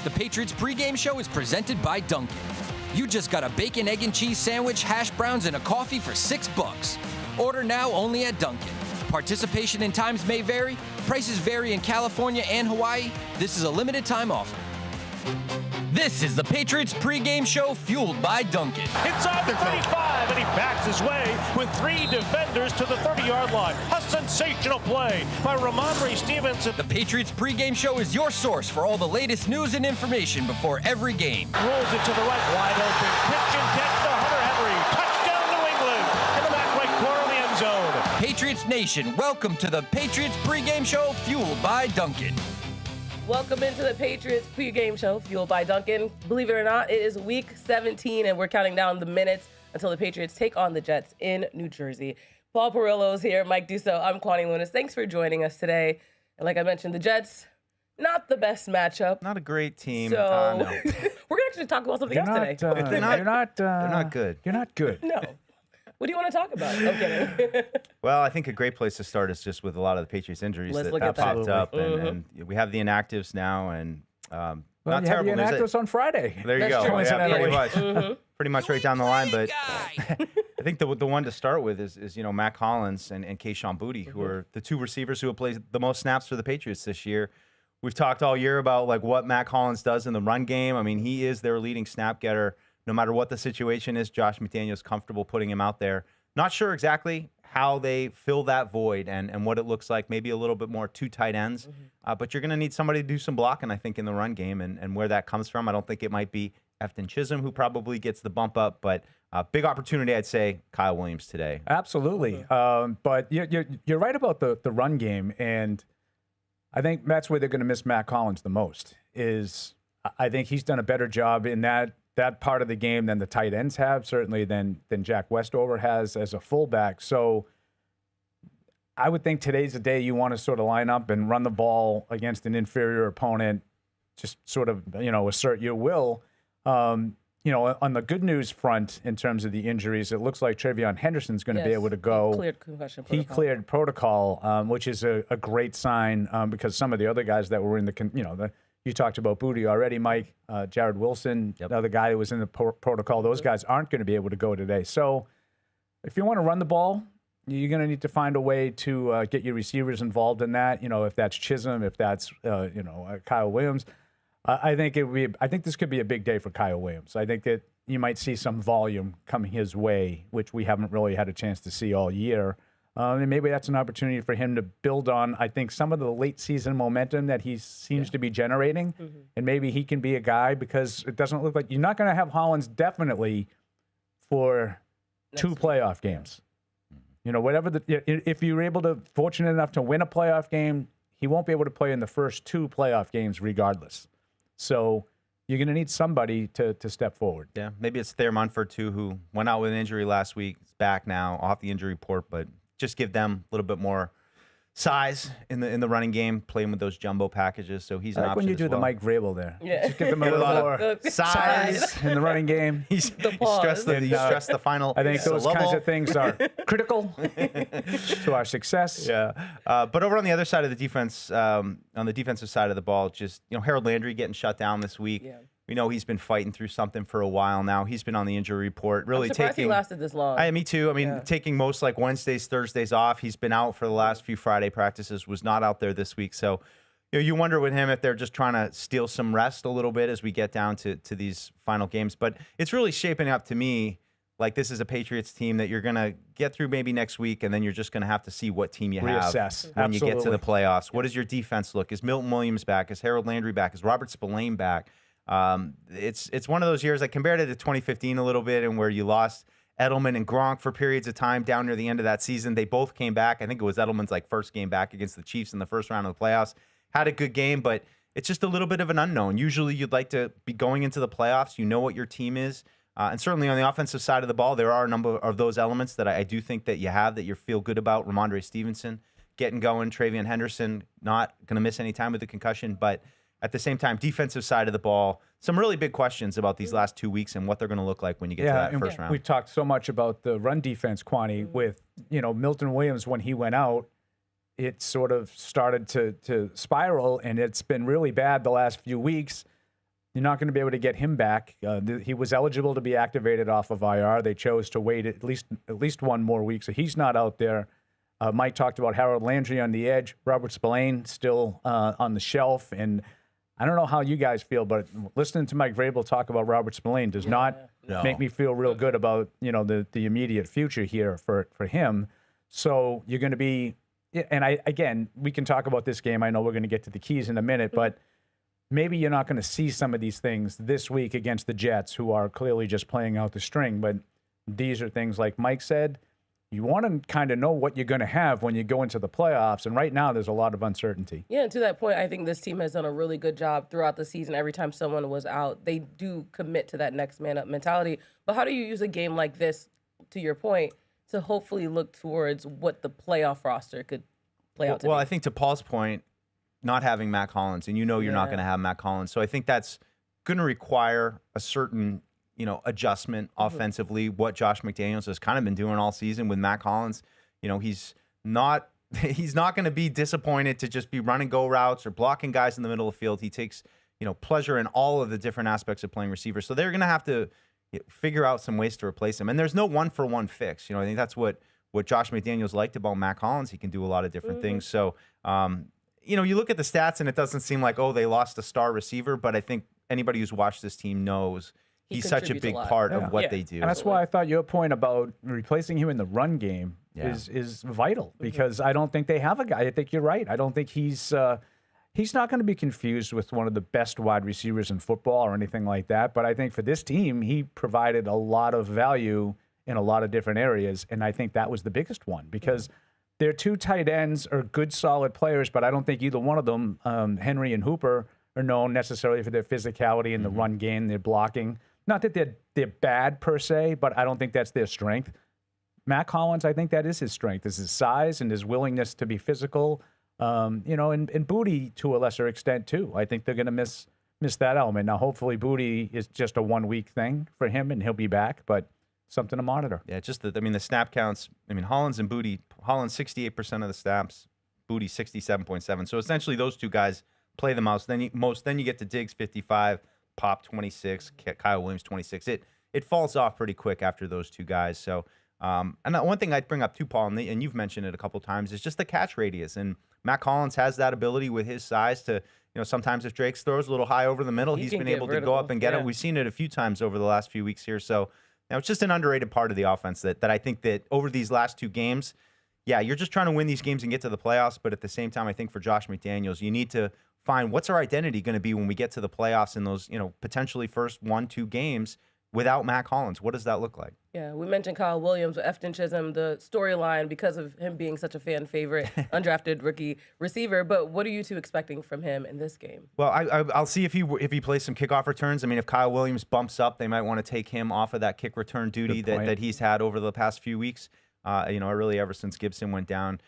The Patriots Pregame Show is presented by Dunkin'. You just got a bacon, egg, and cheese sandwich, hash browns, and a coffee for $6. Order now only at Dunkin'. Participation in times may vary. Prices vary in California and Hawaii. This is a limited time offer. This is the Patriots Pregame Show fueled by Dunkin'. Inside the 35, and he backs his way with 3 defenders to the 30-yard line. A sensational play by Ramondre Stevenson. The Patriots Pregame Show is your source for all the latest news and information before every game. Rolls it to the right, wide open. Pitch and catch to Hunter Henry. Touchdown New England in the back right corner of the end zone. Patriots Nation, welcome to the Patriots Pregame Show fueled by Dunkin'. Welcome into the Patriots Pregame Show, fueled by Dunkin'. Believe it or not, it is Week 17, and we're counting down the minutes until the Patriots take on the Jets in New Jersey. Paul Perillo is here, Mike Dussault, I'm Kwani Lunis. Thanks for joining us today. And like I mentioned, the Jets, not the best matchup. Not a great team. So No. we're going to actually talk about something else today. They're not good. You're not good. No. What do you want to talk about? I'm kidding. Well, I think a great place to start is just with a lot of the Patriots injuries Let's that look at that. popped up. And we have the inactives now, and Well, not you terrible have the news. Inactives on Friday. There you That's go. true. Yeah, Coincidentally. pretty much right down the line. But I think the one to start with is Matt Collins and Kayshon Boutte, who are the 2 receivers who have played the most snaps for the Patriots this year. We've talked all year about like what Matt Collins does in the run game. I mean, he is their leading snap getter. No matter what the situation is, Josh McDaniels comfortable putting him out there. Not sure exactly how they fill that void and what it looks like. Maybe a little bit more 2 tight ends. But you're going to need somebody to do some blocking, I think, in the run game. And where that comes from, I don't think it might be Efton Chisholm, who probably gets the bump up. But big opportunity, I'd say, Kyle Williams today. Absolutely. But you're right about the run game. And I think that's where they're going to miss Matt Collins the most. I think he's done a better job in that part of the game than the tight ends have, certainly than Jack Westover has as a fullback. So I would think today's the day you want to sort of line up and run the ball against an inferior opponent, just sort of, assert your will. On the good news front, in terms of the injuries, it looks like Travion Henderson's going to be able to go. He cleared concussion protocol. He cleared protocol, which is a great sign because some of the other guys that were in you talked about Boutte already, Mike, Jared Wilson, another guy that was in the protocol. Those guys aren't going to be able to go today. So if you want to run the ball, you're going to need to find a way to get your receivers involved in that. If that's Chisholm, if that's Kyle Williams. I think this could be a big day for Kyle Williams. I think that you might see some volume coming his way, which we haven't really had a chance to see all year. And maybe that's an opportunity for him to build on, I think, some of the late season momentum that he seems to be generating. And maybe he can be a guy, because it doesn't look like you're not going to have Hollins definitely for 2 playoff games. If you're fortunate enough to win a playoff game, he won't be able to play in the first 2 playoff games regardless. So you're going to need somebody to step forward. Yeah, maybe it's Thayer Munford, too, who went out with an injury last week. He's back now off the injury report, but just give them a little bit more size in the running game, playing with those jumbo packages. So he's an option when you as do the well. Mike Vrabel there. Yeah. Just give them a little more size in the running game. He stressed the final. I think those syllable. kinds of things are critical to our success. Yeah. But over on the other side of the defense, on the defensive side of the ball, just Harold Landry getting shut down this week. Yeah. We know he's been fighting through something for a while now. He's been on the injury report. Really I'm surprised he lasted this long. Me too. I mean, taking most like Wednesdays, Thursdays off. He's been out for the last few Friday practices. Was not out there this week. So, you wonder with him if they're just trying to steal some rest a little bit as we get down to these final games. But it's really shaping up to me like this is a Patriots team that you're going to get through maybe next week, and then you're just going to have to see what team you have when you get to the playoffs. What does your defense look? Is Milton Williams back? Is Harold Landry back? Is Robert Spillane back? It's one of those years I compared it to 2015 a little bit, and where you lost Edelman and Gronk for periods of time down near the end of that season. They both came back. I think it was Edelman's first game back against the Chiefs in the first round of the playoffs. Had a good game, but it's just a little bit of an unknown. Usually you'd like to be going into the playoffs. You know what your team is. And certainly on the offensive side of the ball, there are a number of those elements that I do think that you have that you feel good about. Ramondre Stevenson getting going. Travion Henderson not going to miss any time with the concussion, but at the same time, defensive side of the ball, some really big questions about these last 2 weeks and what they're going to look like when you get to that first round. We talked so much about the run defense, Kwani, with Milton Williams when he went out. It sort of started to spiral, and it's been really bad the last few weeks. You're not going to be able to get him back. He was eligible to be activated off of IR. They chose to wait at least one more week, so he's not out there. Mike talked about Harold Landry on the edge, Robert Spillane still on the shelf, and I don't know how you guys feel, but listening to Mike Vrabel talk about Robert Spillane does not make me feel real good about the immediate future here for him. So you're going to be, and again, we can talk about this game. I know we're going to get to the keys in a minute, but maybe you're not going to see some of these things this week against the Jets, who are clearly just playing out the string. But these are things, like Mike said, you want to kind of know what you're going to have when you go into the playoffs. And right now, there's a lot of uncertainty. Yeah, and to that point, I think this team has done a really good job throughout the season. Every time someone was out, they do commit to that next man up mentality. But how do you use a game like this, to your point, to hopefully look towards what the playoff roster could play out to Well, be? I think to Paul's point, not having Matt Collins, and you're not going to have Matt Collins. So I think that's going to require a certain, adjustment offensively. What Josh McDaniels has kind of been doing all season with Matt Collins, he's not going to be disappointed to just be running go routes or blocking guys in the middle of the field. He takes, pleasure in all of the different aspects of playing receiver. So they're going to have to figure out some ways to replace him. And there's no 1-for-1 fix. I think that's what Josh McDaniels liked about Matt Collins. He can do a lot of different things. So, you look at the stats and it doesn't seem like, they lost a star receiver, but I think anybody who's watched this team knows he's such a big part of what they do. And that's why I thought your point about replacing him in the run game is vital, because I don't think they have a guy. I think you're right. I don't think he's not going to be confused with one of the best wide receivers in football or anything like that. But I think for this team, he provided a lot of value in a lot of different areas, and I think that was the biggest one, because their two tight ends are good, solid players, but I don't think either one of them, Henry and Hooper, are known necessarily for their physicality in the run game, their blocking. Not that they're bad per se, but I don't think that's their strength. Matt Collins, I think that is his strength, is his size and his willingness to be physical. And Booty to a lesser extent too. I think they're going to miss that element. Now, hopefully, Booty is just a 1 week thing for him, and he'll be back. But something to monitor. Yeah, just the snap counts. Hollins and Booty. Hollins 68% of the snaps. Booty 67.7. So essentially, those two guys play the most. Then you get to Diggs 55, Pop 26, Kyle Williams 26. It falls off pretty quick after those two guys. So, and one thing I'd bring up too, Paul, and you've mentioned it a couple times, is just the catch radius. And Matt Collins has that ability with his size to, sometimes if Drake throws a little high over the middle, he's been able to go up and get it. We've seen it a few times over the last few weeks here. So, it's just an underrated part of the offense that I think that over these last two games, you're just trying to win these games and get to the playoffs. But at the same time, I think for Josh McDaniels, you need to find what's our identity going to be when we get to the playoffs in those, potentially first 1-2 games without Matt Collins. What does that look like? Yeah, we mentioned Kyle Williams, Efton Chisholm, the storyline because of him being such a fan favorite, undrafted rookie receiver. But what are you two expecting from him in this game? Well, I'll see if he plays some kickoff returns. If Kyle Williams bumps up, they might want to take him off of that kick return duty that he's had over the past few weeks. Really ever since Gibson went down.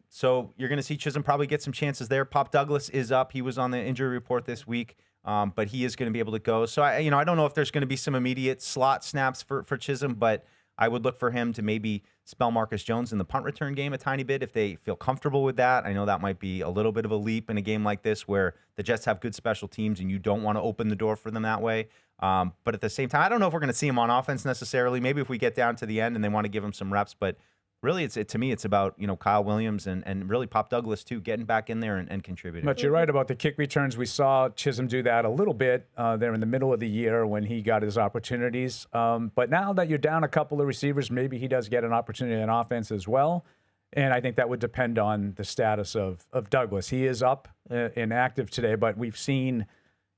So you're going to see Chisholm probably get some chances there. Pop Douglas is up. He was on the injury report this week. But he is going to be able to go. So, I don't know if there's going to be some immediate slot snaps for Chisholm, but I would look for him to maybe spell Marcus Jones in the punt return game a tiny bit if they feel comfortable with that. I know that might be a little bit of a leap in a game like this where the Jets have good special teams and you don't want to open the door for them that way. But at the same time, I don't know if we're going to see him on offense necessarily. Maybe if we get down to the end and they want to give him some reps, but really, to me, it's about Kyle Williams and really Pop Douglas too, getting back in there and contributing. But you're right about the kick returns. We saw Chisholm do that a little bit there in the middle of the year when he got his opportunities. But now that you're down a couple of receivers, maybe he does get an opportunity in offense as well. And I think that would depend on the status of Douglas. He is up and active today, but we've seen.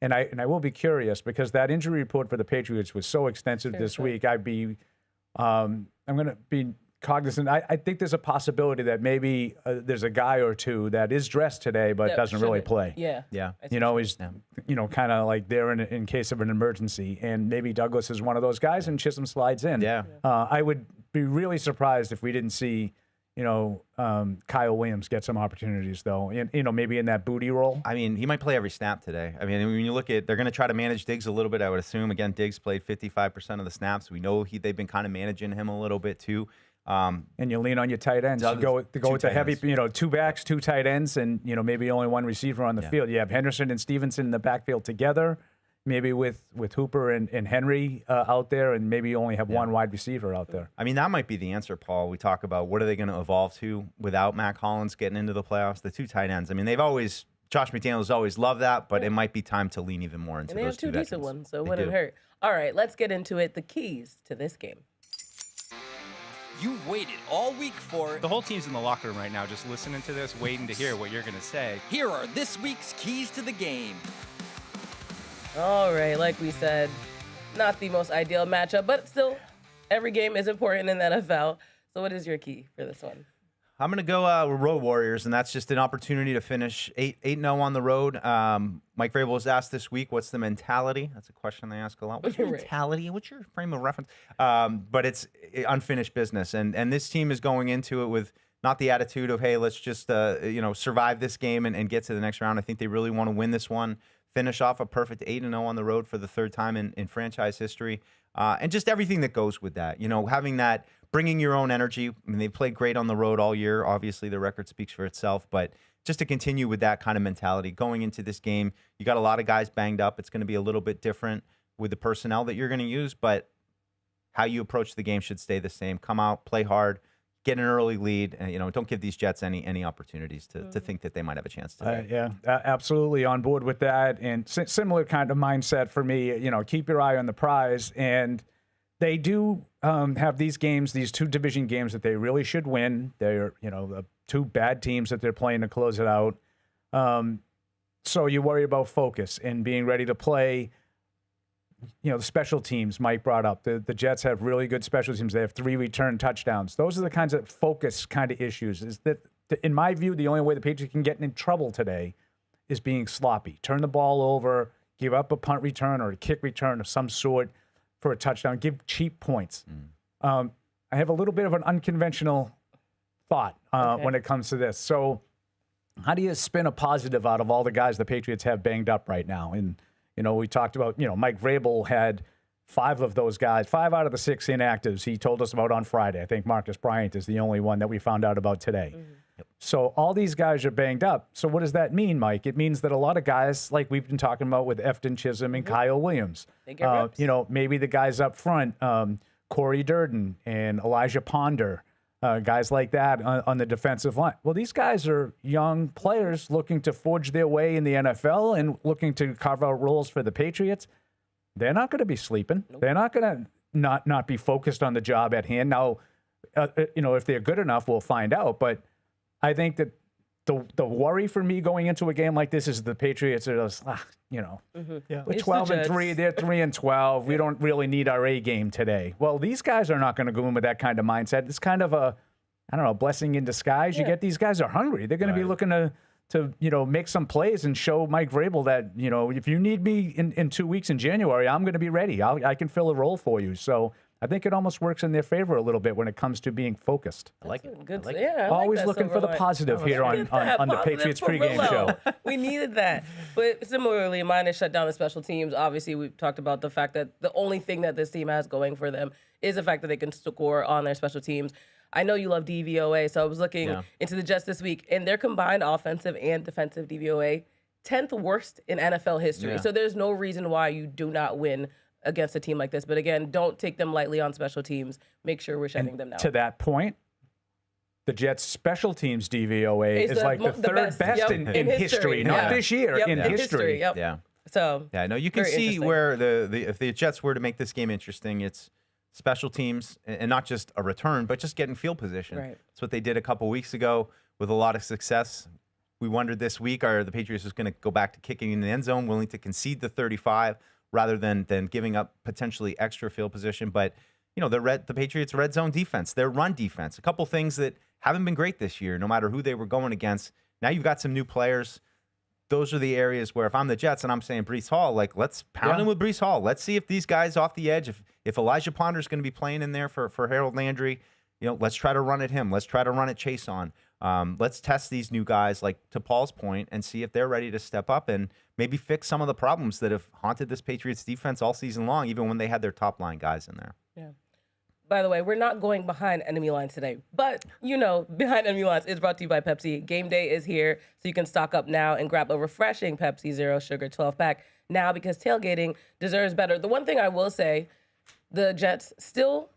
And I will be curious because that injury report for the Patriots was so extensive this week. I'm going to be cognizant. I think there's a possibility that maybe there's a guy or two that is dressed today but doesn't really play. Yeah. He's kind of like there in case of an emergency, and maybe Douglas is one of those guys, and Chisholm slides in. I would be really surprised if we didn't see Kyle Williams get some opportunities though. Maybe in that Booty role. He might play every snap today. When you look at, they're going to try to manage Diggs a little bit. I would assume again, Diggs played 55% of the snaps. We know they've been kind of managing him a little bit too. And you lean on your tight ends. You go with the heavy, two backs, two tight ends, and maybe only one receiver on the field. You have Henderson and Stevenson in the backfield together. maybe with Hooper and Henry out there, and maybe only have one wide receiver out there. I mean, that might be the answer, Paul. We talk about what are they going to evolve to without Mac Hollins getting into the playoffs. The two tight ends. I mean, Josh McDaniels always loved that, but it might be time to lean even more into and they those have two decent veterans. ones, so it They wouldn't do. hurt. All right, let's get into it. The keys to this game. You've waited all week for it. The whole team's in the locker room right now just listening to this, waiting to hear what you're going to say. Here are this week's keys to the game. All right, like we said, not the most ideal matchup, but still, every game is important in the NFL. So what is your key for this one? I'm going to go with Road Warriors, and that's just an opportunity to finish 8-0 on the road. Mike Vrabel was asked this week, what's the mentality? That's a question they ask a lot. What's your Right. mentality? What's your frame of reference? But it's unfinished business, and this team is going into it with not the attitude of, hey, let's just survive this game and get to the next round. I think they really want to win this one, finish off a perfect 8-0 on the road for the third time in franchise history, and just everything that goes with that. Having that, bringing your own energy. I mean, they played great on the road all year. Obviously, the record speaks for itself, but just to continue with that kind of mentality going into this game, you got a lot of guys banged up. It's going to be a little bit different with the personnel that you're going to use, but how you approach the game should stay the same. Come out, play hard, get an early lead, and don't give these Jets any opportunities to think that they might have a chance today. Absolutely on board with that, and similar kind of mindset for me. Keep your eye on the prize, and they do have these games, these two division games that they really should win. They're the two bad teams that they're playing to close it out. So you worry about focus and being ready to play. The special teams Mike brought up. The Jets have really good special teams. They have 3 return touchdowns. Those are the kinds of focus kind of issues. Is that, in my view, the only way the Patriots can get in trouble today is being sloppy. Turn the ball over, give up a punt return or a kick return of some sort for a touchdown. Give cheap points. I have a little bit of an unconventional thought when it comes to this. So how do you spin a positive out of all the guys the Patriots have banged up right now? And we talked about, Mike Vrabel had 5 of those guys, 5 out of the 6 inactives he told us about on Friday. I think Marcus Bryant is the only one that we found out about today. Yep. So all these guys are banged up. So what does that mean, Mike? It means that a lot of guys, like we've been talking about with Efton Chisholm and Kyle Williams, maybe the guys up front, Corey Durden and Elijah Ponder, guys like that on the defensive line. Well, these guys are young players looking to forge their way in the NFL and looking to carve out roles for the Patriots. They're not going to be sleeping. Nope. They're not going to not be focused on the job at hand. Now, if they're good enough, we'll find out. But I think that the worry for me going into a game like this is the Patriots are just, we're 12-3, they're 3-12. We don't really need our A game today. Well, these guys are not going to go in with that kind of mindset. It's kind of a blessing in disguise. You get these guys are hungry. They're going to be looking to make some plays and show Mike Vrabel that, if you need me in 2 weeks in January, I'm going to be ready. I can fill a role for you. So I think it almost works in their favor a little bit when it comes to being focused. I like it. Always looking for the positive here on the Patriots pregame show. We needed that. But similarly, mine is shut down the special teams. Obviously, we've talked about the fact that the only thing that this team has going for them is the fact that they can score on their special teams. I know you love DVOA, so I was looking into the Jets this week, and their combined offensive and defensive DVOA, 10th worst in NFL history. So there's no reason why you do not win against a team like this. But again, don't take them lightly on special teams. Make sure we're shutting them down. To that point, the Jets special teams DVOA is like the third best in history. Not this year, in history. So no, you can see where if the Jets were to make this game interesting, it's special teams and not just a return, but just getting field position. That's what they did a couple weeks ago with a lot of success. We wondered this week, are the Patriots just going to go back to kicking in the end zone, willing to concede the 35 rather than giving up potentially extra field position? But the Patriots' red zone defense, their run defense, a couple things that haven't been great this year, no matter who they were going against. Now you've got some new players. Those are the areas where if I'm the Jets and I'm saying Breece Hall, let's pound him with Breece Hall. Let's see if these guys off the edge, if Elijah Ponder is going to be playing in there for Harold Landry, let's try to run at him. Let's try to run at Chase on. Let's test these new guys, to Paul's point, and see if they're ready to step up and maybe fix some of the problems that have haunted this Patriots defense all season long, even when they had their top line guys in there. by the way, we're not going behind enemy lines today. But, Behind Enemy Lines is brought to you by Pepsi. Game day is here, so you can stock up now and grab a refreshing Pepsi Zero Sugar 12-pack now because tailgating deserves better. The one thing I will say, the Jets still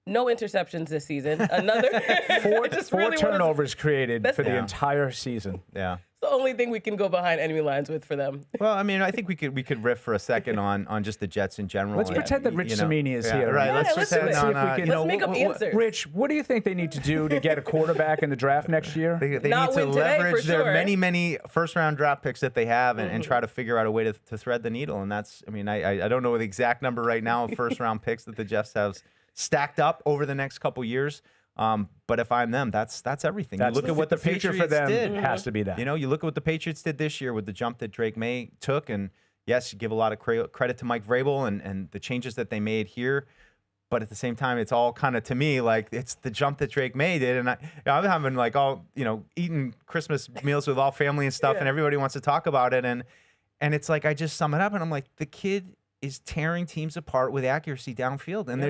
no interceptions this season. Another four turnovers created for the entire season. Yeah. The only thing we can go behind enemy lines with for them. Well, I mean, I think we could riff for a second on just the Jets in general. Let's pretend that Rich Samini is here. Right. Let's pretend see if we on. Let's make up answers. Rich, what do you think they need to do to get a quarterback in the draft next year? They Not need to win today, leverage for their sure. many first-round draft picks that they have and try to figure out a way to thread the needle. And that's, I mean, I don't know the exact number right now of first-round picks that the Jets have stacked up over the next couple years. But if I'm them, that's everything. You look at what the future Patriots for them did. has to be that. You look at what the Patriots did this year with the jump that Drake May took, and yes, you give a lot of credit to Mike Vrabel and the changes that they made here. But at the same time, it's all kind of, to me, like it's the jump that Drake May did. And I'm having like eating Christmas meals with all family and stuff, and everybody wants to talk about it. And it's like, I just sum it up and I'm like, the kid is tearing teams apart with accuracy downfield. And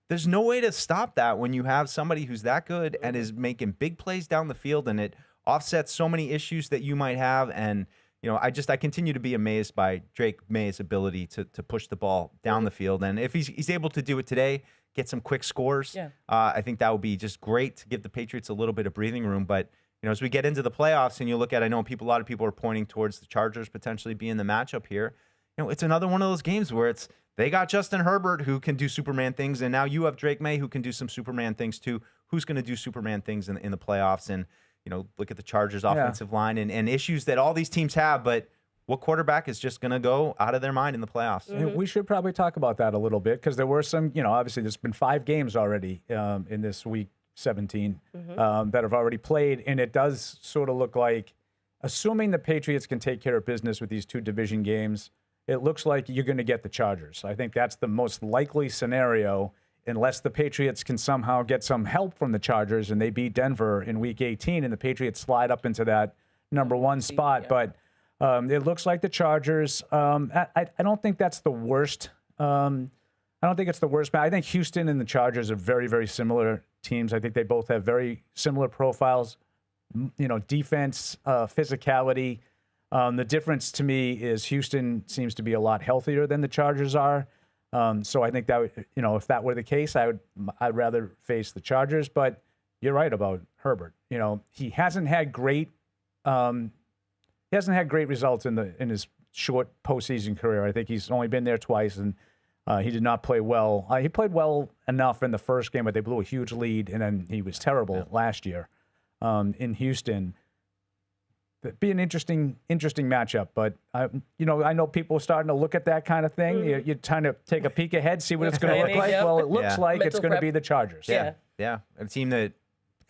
there's no way to stop that when you have somebody who's that good and is making big plays down the field, and it offsets so many issues that you might have. And, I continue to be amazed by Drake May's ability to push the ball down the field. And if he's able to do it today, get some quick scores, I think that would be just great to give the Patriots a little bit of breathing room. But, as we get into the playoffs and you look at, I know a lot of people are pointing towards the Chargers potentially being the matchup here. It's another one of those games where they got Justin Herbert who can do Superman things, and now you have Drake May who can do some Superman things too. Who's going to do Superman things in the playoffs? And, look at the Chargers offensive line and issues that all these teams have, but what quarterback is just going to go out of their mind in the playoffs? And we should probably talk about that a little bit because there were some, obviously there's been 5 games already in this week 17 that have already played, and it does sort of look like, assuming the Patriots can take care of business with these 2 division games, it looks like you're going to get the Chargers. I think that's the most likely scenario, unless the Patriots can somehow get some help from the Chargers and they beat Denver in Week 18 and the Patriots slide up into that number 1 spot. Yeah. But it looks like the Chargers. I don't think that's the worst. I don't think it's the worst. But I think Houston and the Chargers are very, very similar teams. I think they both have very similar profiles. Defense, physicality. The difference to me is Houston seems to be a lot healthier than the Chargers are. So I think that if that were the case, I'd rather face the Chargers. But you're right about Herbert. He hasn't had great results in his short postseason career. I think he's only been there twice, and he did not play well. He played well enough in the first game, but they blew a huge lead, and then he was terrible last year in Houston. It'd be an interesting matchup, but I know people are starting to look at that kind of thing. You're trying to take a peek ahead, see what it's going to look like. Well, it looks like it's going to be the Chargers. Yeah. A team that,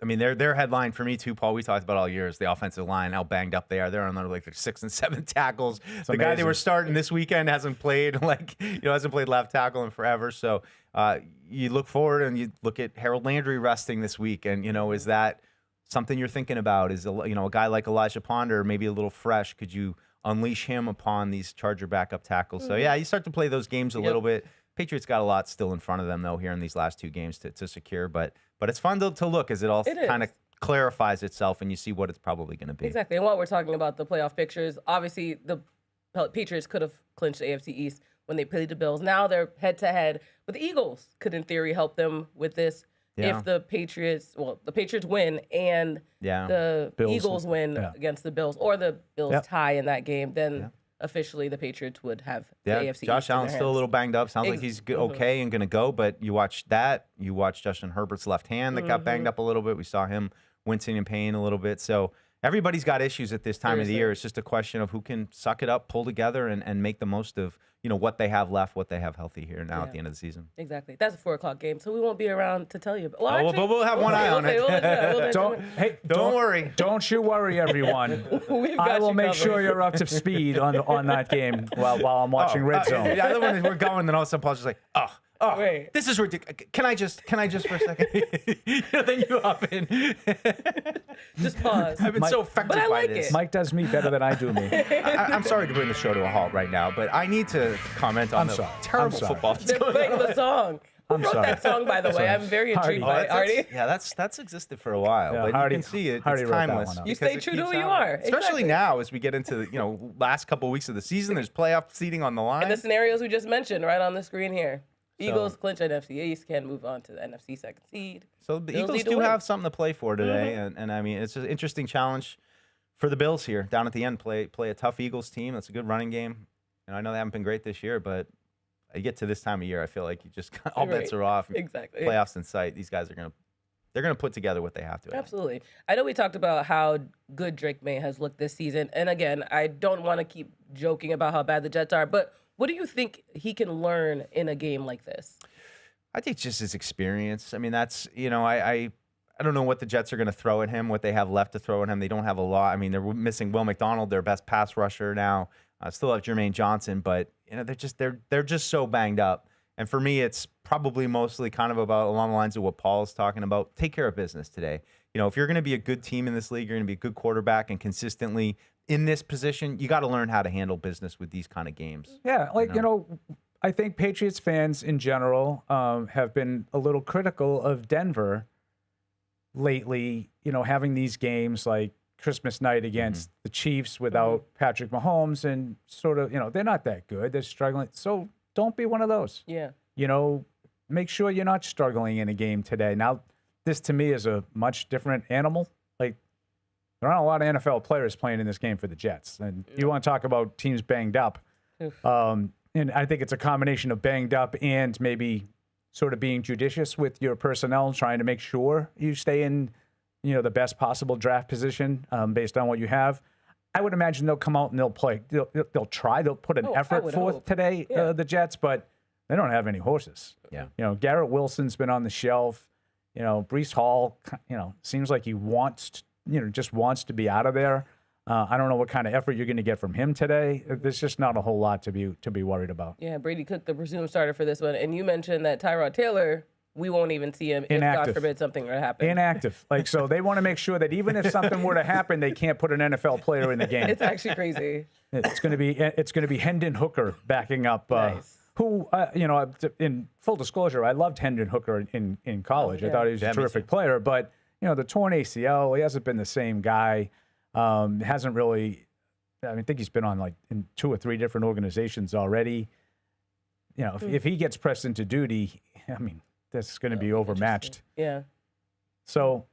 I mean, their headline for me too, Paul. We talked about all year is the offensive line, how banged up they are. They're on their 6 and 7 tackles. The guy they were starting this weekend hasn't played hasn't played left tackle in forever. So you look forward and you look at Harold Landry resting this week, and is that something you're thinking about? Is a guy like Elijah Ponder maybe a little fresh? Could you unleash him upon these Charger backup tackles? So you start to play those games a little bit. Patriots got a lot still in front of them though here in these last 2 games to secure, but it's fun to look as it all kind of clarifies itself and you see what it's probably going to be. Exactly. And while we're talking about the playoff pictures, obviously the Patriots could have clinched the AFC East when they played the Bills. Now they're head to head, but the Eagles could in theory help them with this. If the Patriots win and the Bills Eagles win against the Bills, or the Bills tie in that game, then officially the Patriots would have the AFC Josh East in Allen's their still a hands. little banged up. Sounds like he's okay and going to go, but you watch Justin Herbert's left hand that got banged up a little bit. We saw him wincing in pain a little bit. So everybody's got issues at this time of the year. It's just a question of who can suck it up, pull together, and make the most of what they have left, what they have healthy here now at the end of the season. Exactly. That's a 4:00 game, so we won't be around to tell you. But but we'll have one eye on it. Don't worry. Don't you worry, everyone. We've I got will you make covered. sure you're up to speed on that game while I'm watching Red Zone. The other one is we're going, then all of a sudden Paul's just like, Wait. this is ridiculous. Can I just for a second? Then you hop in. Just pause. I've been so affected But I by like this. it. Mike does me better than I do me. I'm sorry to bring the show to a halt right now, but I need to comment on the terrible football that's They're going playing on. the song. I'm Wrote sorry. that song, by the way. I'm very intrigued by it. Artie. Yeah, that's existed for a while, Yeah, but Hardy- you can see it's Hardy wrote that timeless. one up. You because stay it true to keeps who you happening. are. Especially Exactly. now as we get into the last couple weeks of the season. There's playoff seeding on the line. And the scenarios we just mentioned right on the screen here. Eagles clinch NFC East, can move on to the NFC second seed. So the Bills Eagles need to do win. have something to play for today, and I mean it's an interesting challenge for the Bills here down at the end. Play a tough Eagles team. That's a good running game, and I know they haven't been great this year, but you get to this time of year, I feel like you just all bets are off. Exactly. Playoffs in sight. These guys are gonna put together what they have to. Absolutely. I know we talked about how good Drake May has looked this season, and again, I don't want to keep joking about how bad the Jets are, but what do you think he can learn in a game like this? I think just his experience. I mean, that's I don't know what the Jets are going to throw at him, what they have left to throw at him. They don't have a lot. I mean, they're missing Will McDonald, their best pass rusher now. Still have Jermaine Johnson, but they're just so banged up. And for me, it's probably mostly kind of about along the lines of what Paul's talking about. Take care of business today. If you're going to be a good team in this league, you're going to be a good quarterback and consistently in this position, you got to learn how to handle business with these kind of games. Yeah, I think Patriots fans in general have been a little critical of Denver lately, having these games like Christmas night against the Chiefs without Patrick Mahomes and sort of, they're not that good. They're struggling. So don't be one of those. Yeah. Make sure you're not struggling in a game today. Now, this to me is a much different animal. Like, there aren't a lot of NFL players playing in this game for the Jets. And you want to talk about teams banged up. And I think it's a combination of banged up and maybe sort of being judicious with your personnel, trying to make sure you stay in, the best possible draft position based on what you have. I would imagine they'll come out and they'll play. They'll try. They'll put an effort forth today, the Jets, but they don't have any horses. Yeah. Garrett Wilson's been on the shelf. Breece Hall, seems like he wants, just wants to be out of there. I don't know what kind of effort you're going to get from him today. There's just not a whole lot to be worried about. Yeah, Brady Cook, the presumed starter for this one. And you mentioned that Tyrod Taylor, we won't even see him if, God forbid, something were to happen. Inactive. So they want to make sure that even if something were to happen, they can't put an NFL player in the game. It's actually crazy. It's going to be Hendon Hooker backing up. Nice. Who, in full disclosure, I loved Hendon Hooker in college. I thought he was a terrific player. But, the torn ACL, he hasn't been the same guy. Hasn't really, I think he's been on in 2 or 3 different organizations already. If he gets pressed into duty, that's going to be overmatched. Yeah. So,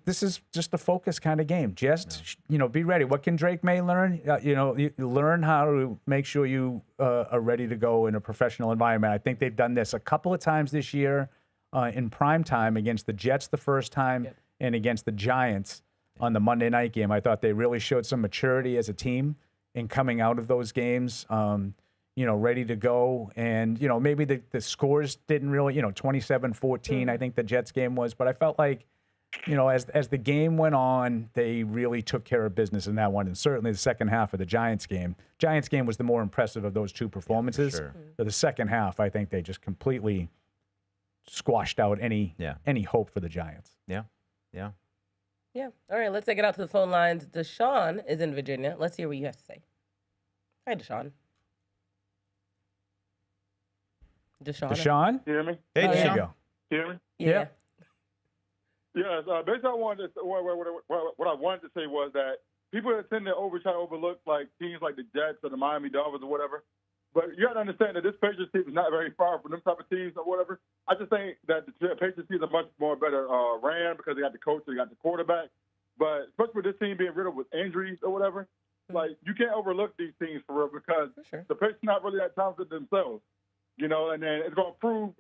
this is just a focus kind of game. Just, be ready. What can Drake May learn? You learn how to make sure you are ready to go in a professional environment. I think they've done this a couple of times this year in prime time against the Jets the first time and against the Giants on the Monday night game. I thought they really showed some maturity as a team in coming out of those games, ready to go. And, maybe the scores didn't really, 27-14, I think the Jets game was. But I felt like, as the game went on, they really took care of business in that one. And certainly the second half of the Giants game. Giants game was the more impressive of those 2 performances. Yeah, for sure. But the second half, I think they just completely squashed out any hope for the Giants. Yeah. Yeah. All right, let's take it out to the phone lines. Deshaun is in Virginia. Let's hear what you have to say. Hi, Deshaun. Deshaun? You hear me? Hey, There you Deshaun. go. You hear me? Yeah. Yes. Basically, what I wanted to say was that people tend to try to overlook teams like the Jets or the Miami Dolphins or whatever. But you got to understand that this Patriots team is not very far from them type of teams or whatever. I just think that the Patriots team is a much more better ran because they got the coach, they got the quarterback. But especially with this team being riddled with injuries or whatever, you can't overlook these teams for real because the Patriots not really that talented themselves. And then it's going to prove,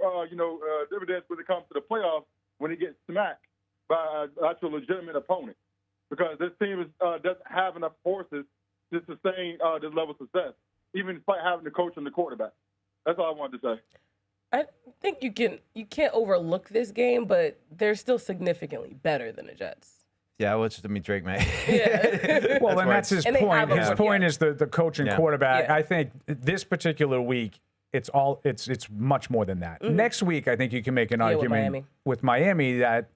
dividends when it comes to the playoffs when it gets smacked by an actual legitimate opponent. Because this team doesn't have enough forces to sustain this level of success, even despite having the coach and the quarterback. That's all I wanted to say. I think you can't overlook this game, but they're still significantly better than the Jets. Yeah, Drake May. Yeah. Well, and that's his And they point. have His point is the coach and quarterback. Yeah. I think this particular week, it's much more than that. Next week, I think you can make an argument with Miami that,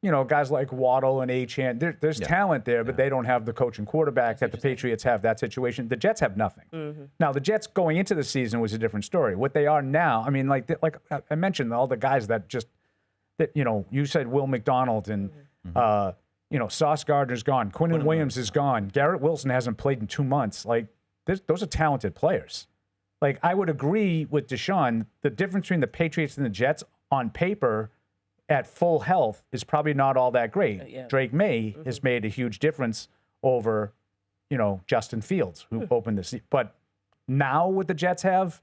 guys like Waddle and Achane. There's talent there, but they don't have the coach and quarterback that the Patriots have. That situation. The Jets have nothing. Mm-hmm. Now, the Jets going into the season was a different story. What they are now, I mean, like I mentioned, all the guys that you said Will McDonald and Sauce Gardner's gone. Quinton Williams is gone. Garrett Wilson hasn't played in 2 months. Like, those are talented players. Like, I would agree with Deshaun. The difference between the Patriots and the Jets on paper at full health is probably not all that great. Drake May has made a huge difference over, Justin Fields, who opened this. But now what the Jets have,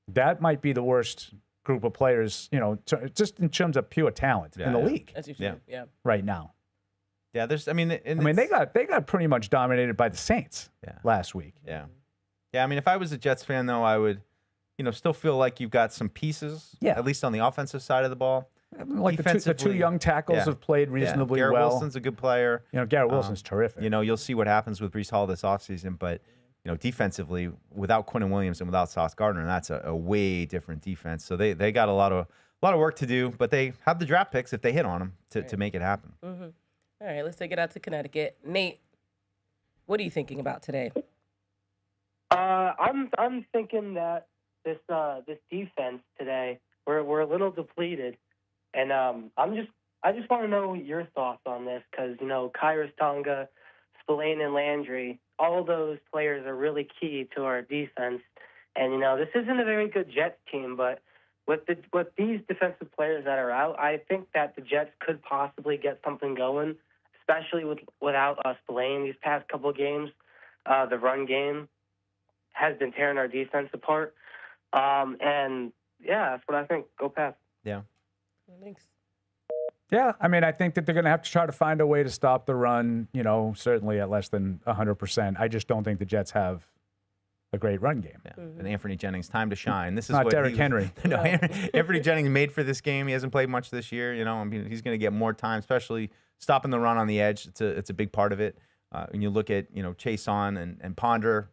that might be the worst group of players, just in terms of pure talent in the league. That's usually, right now. Yeah, they got pretty much dominated by the Saints last week. Yeah. Yeah, I mean, if I was a Jets fan, though, I would, still feel like you've got some pieces, at least on the offensive side of the ball. Like the two young tackles have played reasonably Garrett well. Wilson's a good player. Garrett Wilson's terrific. You'll see what happens with Breece Hall this offseason, but, defensively, without Quinton Williams and without Sauce Gardner, that's a way different defense. So they got a lot of work to do, but they have the draft picks if they hit on them to make it happen. Mm-hmm. All right, let's take it out to Connecticut. Nate, what are you thinking about today? I'm thinking that this defense today, we're a little depleted, and I just want to know your thoughts on this because Kyrus Tonga, Spillane, and Landry, all those players are really key to our defense, and this isn't a very good Jets team, but with these defensive players that are out, I think that the Jets could possibly get something going, especially without Spillane these past couple of games. The run game has been tearing our defense apart. And, that's what I think. Go Pats. Yeah. Thanks. Yeah, I mean, I think that they're going to have to try to find a way to stop the run, certainly at less than 100%. I just don't think the Jets have a great run game. Yeah. And Anthony Jennings, time to shine. This is not what Derrick Henry. No, Anthony Jennings made for this game. He hasn't played much this year. I mean, he's going to get more time, especially stopping the run on the edge. It's a big part of it. When you look at Chase on and Ponder,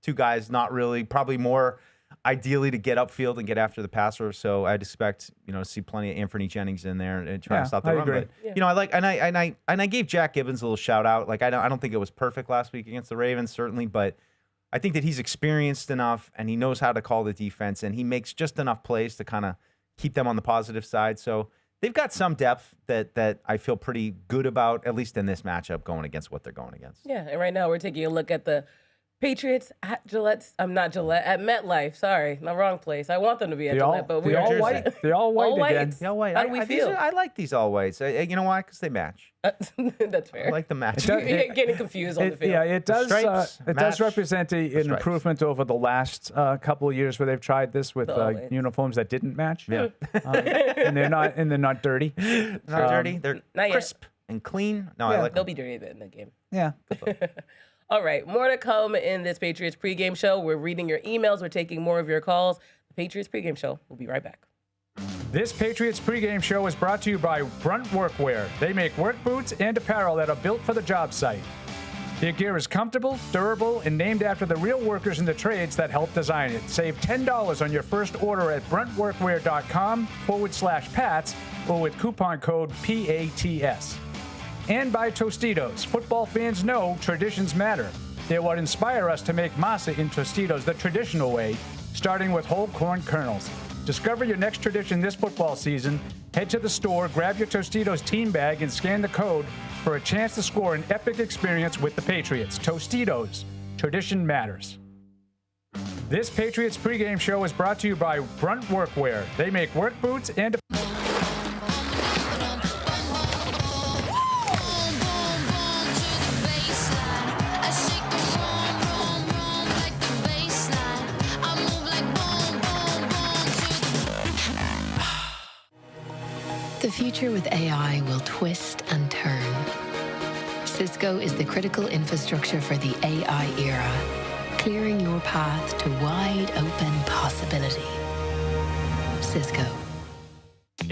two guys not really, probably more ideally to get upfield and get after the passer. So I'd expect to see plenty of Anthony Jennings in there and trying to stop the run. Agree. But I like and I gave Jack Gibbons a little shout out. Like I don't think it was perfect last week against the Ravens certainly, but I think that he's experienced enough and he knows how to call the defense and he makes just enough plays to kind of keep them on the positive side. So they've got some depth that I feel pretty good about, at least in this matchup, going against what they're going against. Yeah, and right now we're taking a look at the Patriots at at MetLife. Sorry, the wrong place. I want them to be at Gillette, but we're all white. They're all white again. They're all white. How do we feel? I like these all whites. You know why? Because they match. That's fair. I like the match. You're getting confused on the field. Yeah, it does. Stripes It does represent an improvement over the last couple of years where they've tried this with uniforms that didn't match. Yeah, and they're not dirty. Not dirty. They're crisp and clean. No, I like. They'll be dirty in the game. Yeah. All right, more to come in this Patriots pregame show. We're reading your emails. We're taking more of your calls. The Patriots pregame show. We'll be right back. This Patriots pregame show is brought to you by Brunt Workwear. They make work boots and apparel that are built for the job site. Their gear is comfortable, durable, and named after the real workers in the trades that help design it. Save $10 on your first order at bruntworkwear.com/Pats or with coupon code PATS. And by Tostitos. Football fans know traditions matter. They're what inspire us to make masa in Tostitos the traditional way, starting with whole corn kernels. Discover your next tradition this football season. Head to the store, grab your Tostitos team bag, and scan the code for a chance to score an epic experience with the Patriots. Tostitos. Tradition matters. This Patriots pregame show is brought to you by Brunt Workwear. They make work boots and The future with AI will twist and turn. Cisco is the critical infrastructure for the AI era, clearing your path to wide open possibility. Cisco.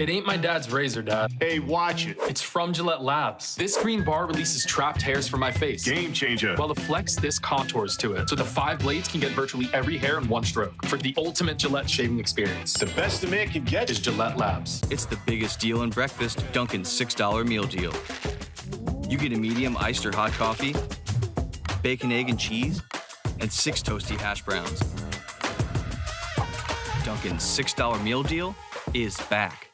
It ain't my dad's razor, Dad. Hey, watch it. It's from Gillette Labs. This green bar releases trapped hairs from my face. Game changer. While the Flex, this contours to it, so the 5 blades can get virtually every hair in one stroke for the ultimate Gillette shaving experience. The best a man can get Is Gillette Labs. It's the biggest deal in breakfast, Dunkin's $6 meal deal. You get a medium iced or hot coffee, bacon, egg, and cheese, and 6 toasty hash browns. Dunkin's $6 meal deal is back.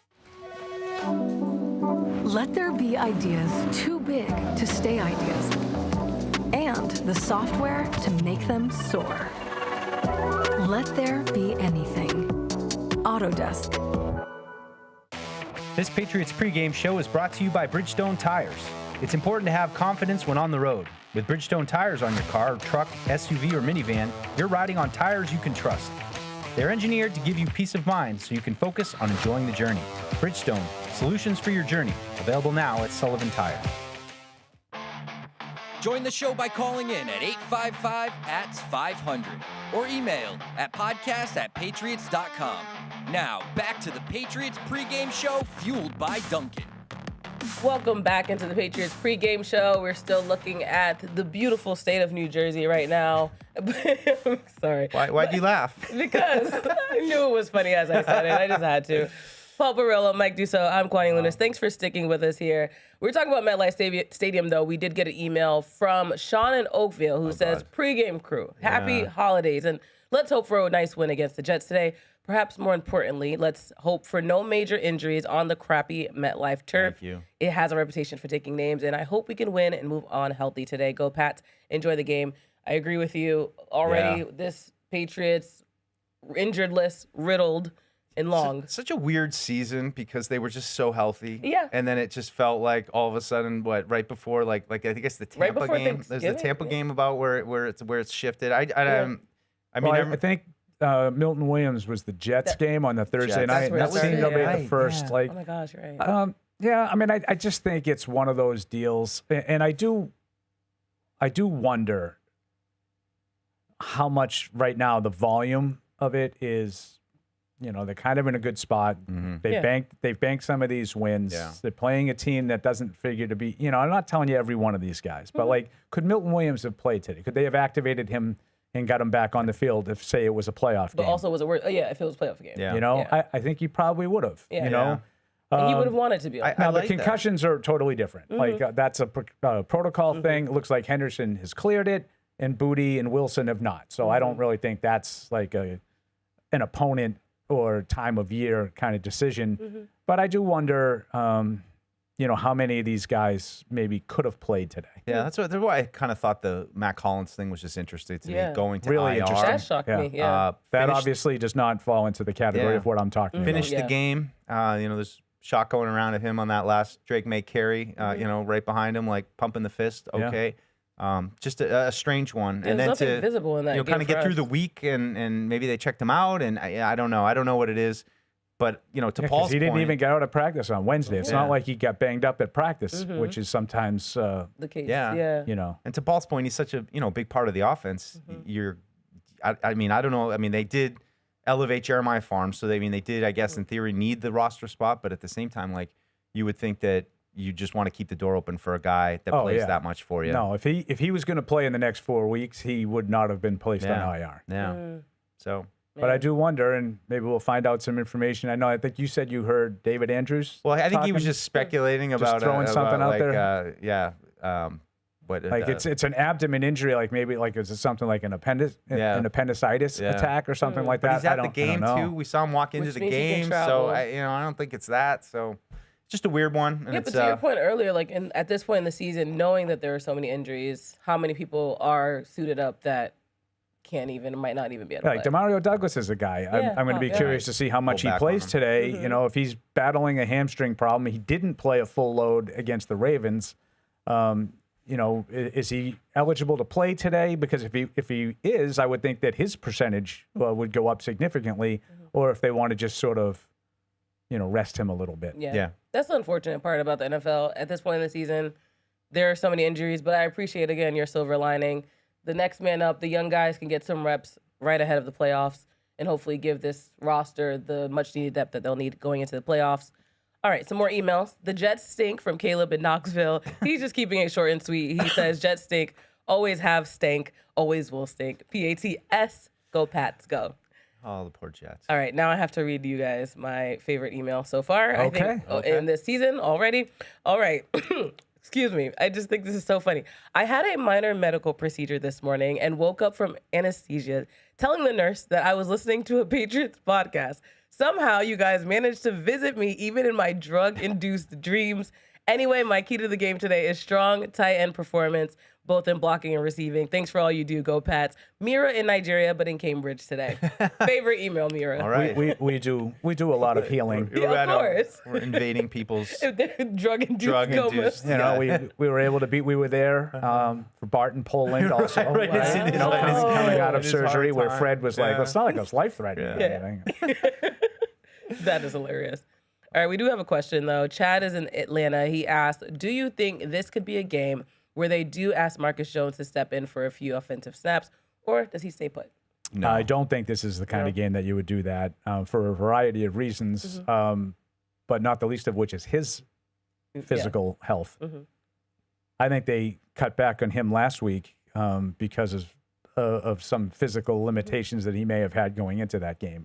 Let there be ideas too big to stay ideas, and the software to make them soar. Let there be anything. Autodesk. This Patriots pregame show is brought to you by Bridgestone Tires. It's important to have confidence when on the road. With Bridgestone tires on your car, truck, SUV, or minivan, you're riding on tires you can trust. They're engineered to give you peace of mind so you can focus on enjoying the journey. Bridgestone, solutions for your journey. Available now at Sullivan Tire. Join the show by calling in at 855-500 or email at podcast@patriots.com. Now, back to the Patriots pregame show fueled by Dunkin'. Welcome back into the Patriots pregame show. We're still looking at the beautiful state of New Jersey right now. I'm sorry. Why'd you laugh? Because I knew it was funny as I said it. I just had to. Paul Perillo, Mike Dussault, I'm Kwani Lunis. Thanks for sticking with us here. We're talking about MetLife Stadium, though. We did get an email from Sean in Oakville who says, pregame crew, happy holidays. And let's hope for a nice win against the Jets today. Perhaps more importantly, let's hope for no major injuries on the crappy MetLife turf. Thank you. It has a reputation for taking names, and I hope we can win and move on healthy today. Go Pats. Enjoy the game. I agree with you. Already, this Patriots injured list riddled and long. Such a weird season because they were just so healthy. Yeah. And then it just felt like all of a sudden, right before, like I think it's the Tampa game. There's the Tampa game about where it's shifted. I think Milton Williams was the Jets game on the Thursday night. That seemed to be the first. Oh my gosh, right. Yeah, I mean, I just think it's one of those deals, and I do wonder how much right now the volume of it is. You know, they're kind of in a good spot. Mm-hmm. They've banked some of these wins. Yeah. They're playing a team that doesn't figure to be. You know, I'm not telling you every one of these guys, but like, could Milton Williams have played today? Could they have activated him and got him back on the field if, say, it was a playoff game? But also, was it worth? If it was a playoff game. Yeah. You know, I think he probably would have. Yeah. You know. And he would have wanted to be. Now, the concussions are totally different. Mm-hmm. Like, that's a protocol thing. It looks like Henderson has cleared it, and Booty and Wilson have not. So I don't really think that's like an opponent or time of year kind of decision. But I do wonder, how many of these guys maybe could have played today. Yeah, that's why I kind of thought the Matt Collins thing was just interesting to me, going to really IR. Interesting. That shocked me, that obviously does not fall into the category of what I'm talking about. Finished the game. There's shot going around at him on that last Drake May carry, right behind him, like pumping the fist. Okay. Just a strange one. And then to visible in that game kind of get through the week and maybe they checked him out and I don't know. I don't know what it is. But, to Paul's point. He didn't even get out of practice on Wednesday. It's not like he got banged up at practice, which is sometimes the case. Yeah. And to Paul's point, he's such a, big part of the offense. I don't know. I mean, they did elevate Jeremiah Farms. So, they did, I guess, in theory, need the roster spot. But at the same time, like, you would think that you just want to keep the door open for a guy that plays that much for you. No, if he was going to play in the next 4 weeks, he would not have been placed on IR. Yeah. So... But I do wonder, and maybe we'll find out some information. I think you said you heard David Andrews. Well, I think he was just speculating about throwing something out there. It's an abdomen injury, like maybe is it something like an appendicitis attack or something like that? But he's at the game too. We saw him walk into the game, so I don't think it's that. So just a weird one. And but to your point earlier, like at this point in the season, knowing that there are so many injuries, how many people are suited up that might not even be able to play. Demario Douglas is a guy. I'm going to be curious to see how much he plays today. If he's battling a hamstring problem, he didn't play a full load against the Ravens. Is he eligible to play today? Because if he is, I would think that his percentage would go up significantly. Or if they want to just sort of, rest him a little bit. Yeah. That's the unfortunate part about the NFL. At this point in the season, there are so many injuries, but I appreciate, again, your silver lining. The next man up, the young guys can get some reps right ahead of the playoffs and hopefully give this roster the much-needed depth that they'll need going into the playoffs. All right, some more emails. The Jets stink from Caleb in Knoxville. He's just keeping it short and sweet. He says, Jets stink, always have stank, always will stink. PATS, go Pats, go. Oh, the poor Jets. All right, now I have to read to you guys my favorite email so far. Okay. I think in this season already. All right. Excuse me. I just think this is so funny. I had a minor medical procedure this morning and woke up from anesthesia telling the nurse that I was listening to a Patriots podcast. Somehow you guys managed to visit me even in my drug-induced dreams. Anyway, my key to the game today is strong tight end performance, both in blocking and receiving. Thanks for all you do. Go Pats. Mira in Nigeria, but in Cambridge today. Favorite email, Mira. All right. We do a lot of healing. Yeah, of course. We're invading people's drug-induced comas. You know, we were able to beat. We were there for Barton Poland also. Right. You know, coming out of surgery where Fred was like, well, it's not like it was life-threatening. or anything. That is hilarious. All right, we do have a question, though. Chad is in Atlanta. He asked, do you think this could be a game where they do ask Marcus Jones to step in for a few offensive snaps, or does he stay put? No. I don't think this is the kind of game that you would do that for a variety of reasons, but not the least of which is his physical health. I think they cut back on him last week because of some physical limitations that he may have had going into that game.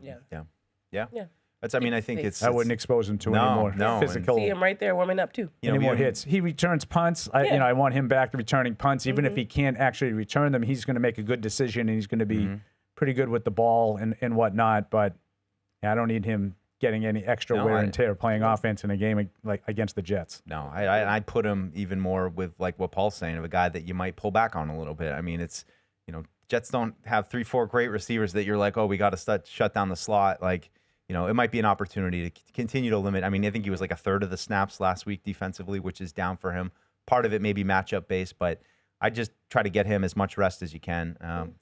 Yeah. That's. I mean, I think it's. I wouldn't expose him to any more physical. See him right there warming up too. Any more hits? He returns punts. I want him back to returning punts. Even if he can't actually return them, he's going to make a good decision and he's going to be pretty good with the ball and whatnot. But I don't need him getting any extra wear and tear playing offense in a game like against the Jets. No, I put him even more with like what Paul's saying of a guy that you might pull back on a little bit. I mean, it's Jets don't have 3-4 great receivers that you're like, oh, we got to shut down the slot. Like. It might be an opportunity to continue to limit. I mean, I think he was like a third of the snaps last week defensively, which is down for him. Part of it may be matchup based, but I just try to get him as much rest as you can.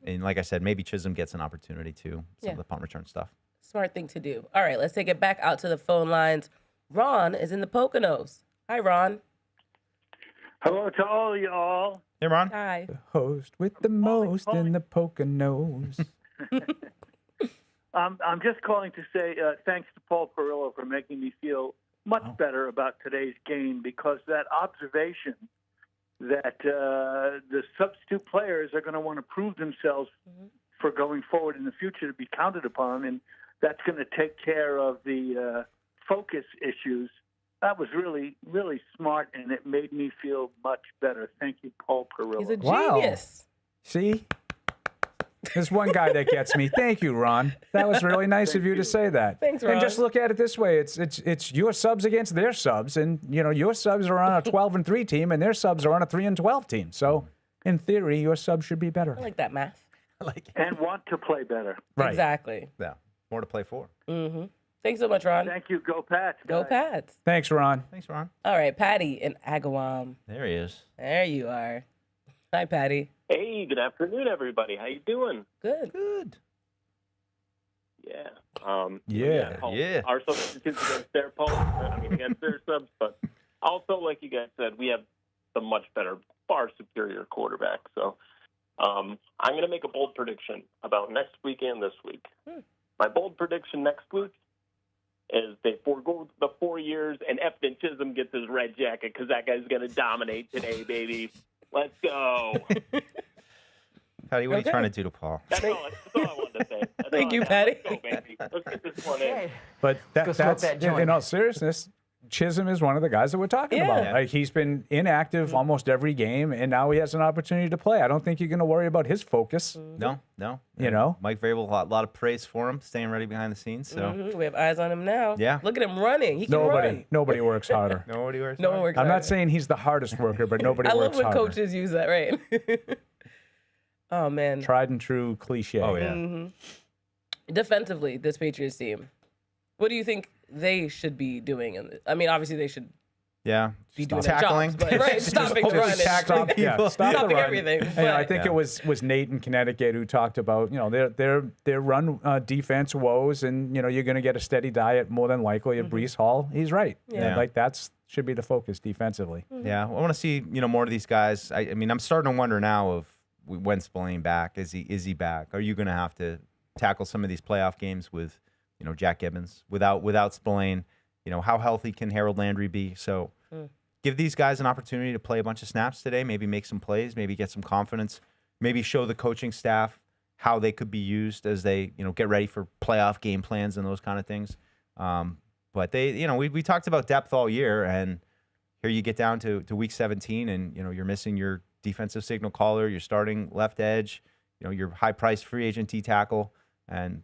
And like I said, maybe Chisholm gets an opportunity too. Some of the punt return stuff. Smart thing to do. All right, let's take it back out to the phone lines. Ron is in the Poconos. Hi, Ron. Hello to all y'all. Hey, Ron. Hi. The host with the most in the Poconos. I'm just calling to say thanks to Paul Perillo for making me feel much better about today's game, because that observation that the substitute players are going to want to prove themselves for going forward in the future to be counted upon, and that's going to take care of the focus issues. That was really, really smart, and it made me feel much better. Thank you, Paul Perillo. He's a genius. See? There's one guy that gets me. Thank you, Ron. That was really nice of you to say that. Thanks, Ron. And just look at it this way: it's your subs against their subs, and your subs are on a 12-3 team, and their subs are on a 3-12 team. So, in theory, your subs should be better. I like that math. I like it. And want to play better. Right. Exactly. Yeah. More to play for. Thanks so much, Ron. Thank you. Go Pats. Go Pats. Thanks, Ron. Thanks, Ron. All right, Patty in Agawam. There he is. There you are. Hi, Patty. Hey, good afternoon, everybody. How you doing? Good. Good. Yeah. Yeah. Our substitutes against their against their subs, but also, like you guys said, we have the much better, far superior quarterback. So I'm going to make a bold prediction about next week and this week. My bold prediction next week is they forego the 4 years and Efton Chisholm gets his red jacket because that guy's going to dominate today, baby. Let's go. Patty, what are you trying to do to Paul? That's all I wanted to say. Thank you, Patty. Let's go, baby. Let's get this one in. But that's in all seriousness, Chisholm is one of the guys that we're talking about. Like, he's been inactive almost every game, and now he has an opportunity to play. I don't think you're going to worry about his focus. No. Mike Vrabel, a lot of praise for him, staying ready behind the scenes. So we have eyes on him now. Yeah. Look at him running. He can run. Nobody works harder. No one works I'm harder. not saying he's the hardest worker, but nobody I works love when harder. coaches use that, right? Oh, man. Tried and true cliche. Oh, yeah. Defensively, this Patriots team, what do you think they should be doing? I mean, obviously they should be doing tackling, their jobs, but stopping the run. Stopping everything. I think it was Nate in Connecticut who talked about their run defense woes, and you're going to get a steady diet more than likely of Breece Hall. He's right. Yeah. Like that's should be the focus defensively. Yeah, I want to see more of these guys. I mean, I'm starting to wonder now of when Spillane back. Is he back? Are you going to have to tackle some of these playoff games with Jack Gibbons without Spillane? how healthy can Harold Landry be? So give these guys an opportunity to play a bunch of snaps today, maybe make some plays, maybe get some confidence, maybe show the coaching staff how they could be used as they, get ready for playoff game plans and those kind of things. But they, we talked about depth all year, and here you get down to week 17 and, you're missing your defensive signal caller, your starting left edge, your high-priced free agent D tackle, and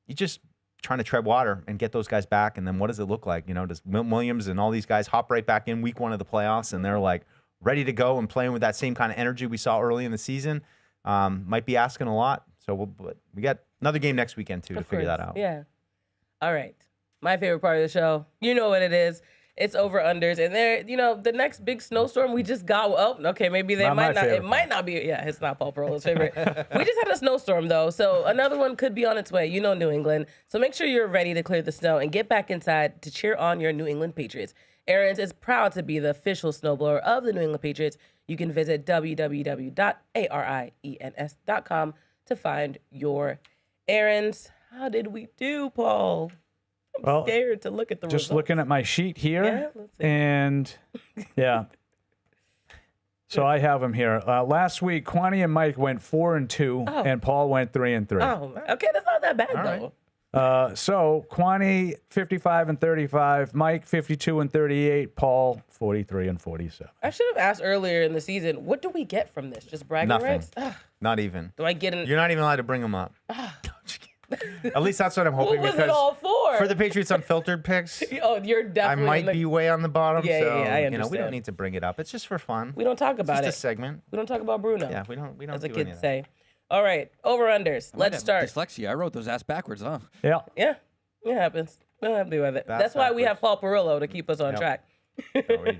you just trying to tread water and get those guys back. And then what does it look like? Does Milton Williams and all these guys hop right back in week 1 of the playoffs and they're like ready to go and playing with that same kind of energy we saw early in the season? Might be asking a lot. So we got another game next weekend too to figure that out. Yeah. All right. My favorite part of the show. You know what it is. It's over-unders. And there, the next big snowstorm we just got. Oh, okay, maybe they might not. It might not be. Yeah, it's not Paul Perillo's favorite. We just had a snowstorm, though. So another one could be on its way. New England. So make sure you're ready to clear the snow and get back inside to cheer on your New England Patriots. Aaron's is proud to be the official snowblower of the New England Patriots. You can visit www.arines.com to find your errands. How did we do, Paul? I'm scared to look at the just results. Looking at my sheet here, Yeah, let's see. and yeah. So I have them here. Last week, Kwani and Mike went 4-2, and Paul went 3-3. Oh, okay, that's not that bad though. So Kwani 55-35, Mike 52-38, Paul 43-47. I should have asked earlier in the season, what do we get from this? Just bragging Nothing. rights? Not even. Do I get an? You're not even allowed to bring them up. At least that's what I'm hoping. What was it all for? For the Patriots Unfiltered picks, Oh, you're I definitely. might be way on the bottom. Yeah, so, yeah, I understand. we don't need to bring it up. It's just for fun. We don't talk about It's just it. a segment. We don't talk about Bruno. Yeah, we don't. As the do any kids of that. say. All right, over/unders. I might Let's have start. Dyslexia. I wrote those ass backwards, huh? Yeah. Yeah, it happens. We don't have to do with it. That's why we have Paul Perillo to keep us on track.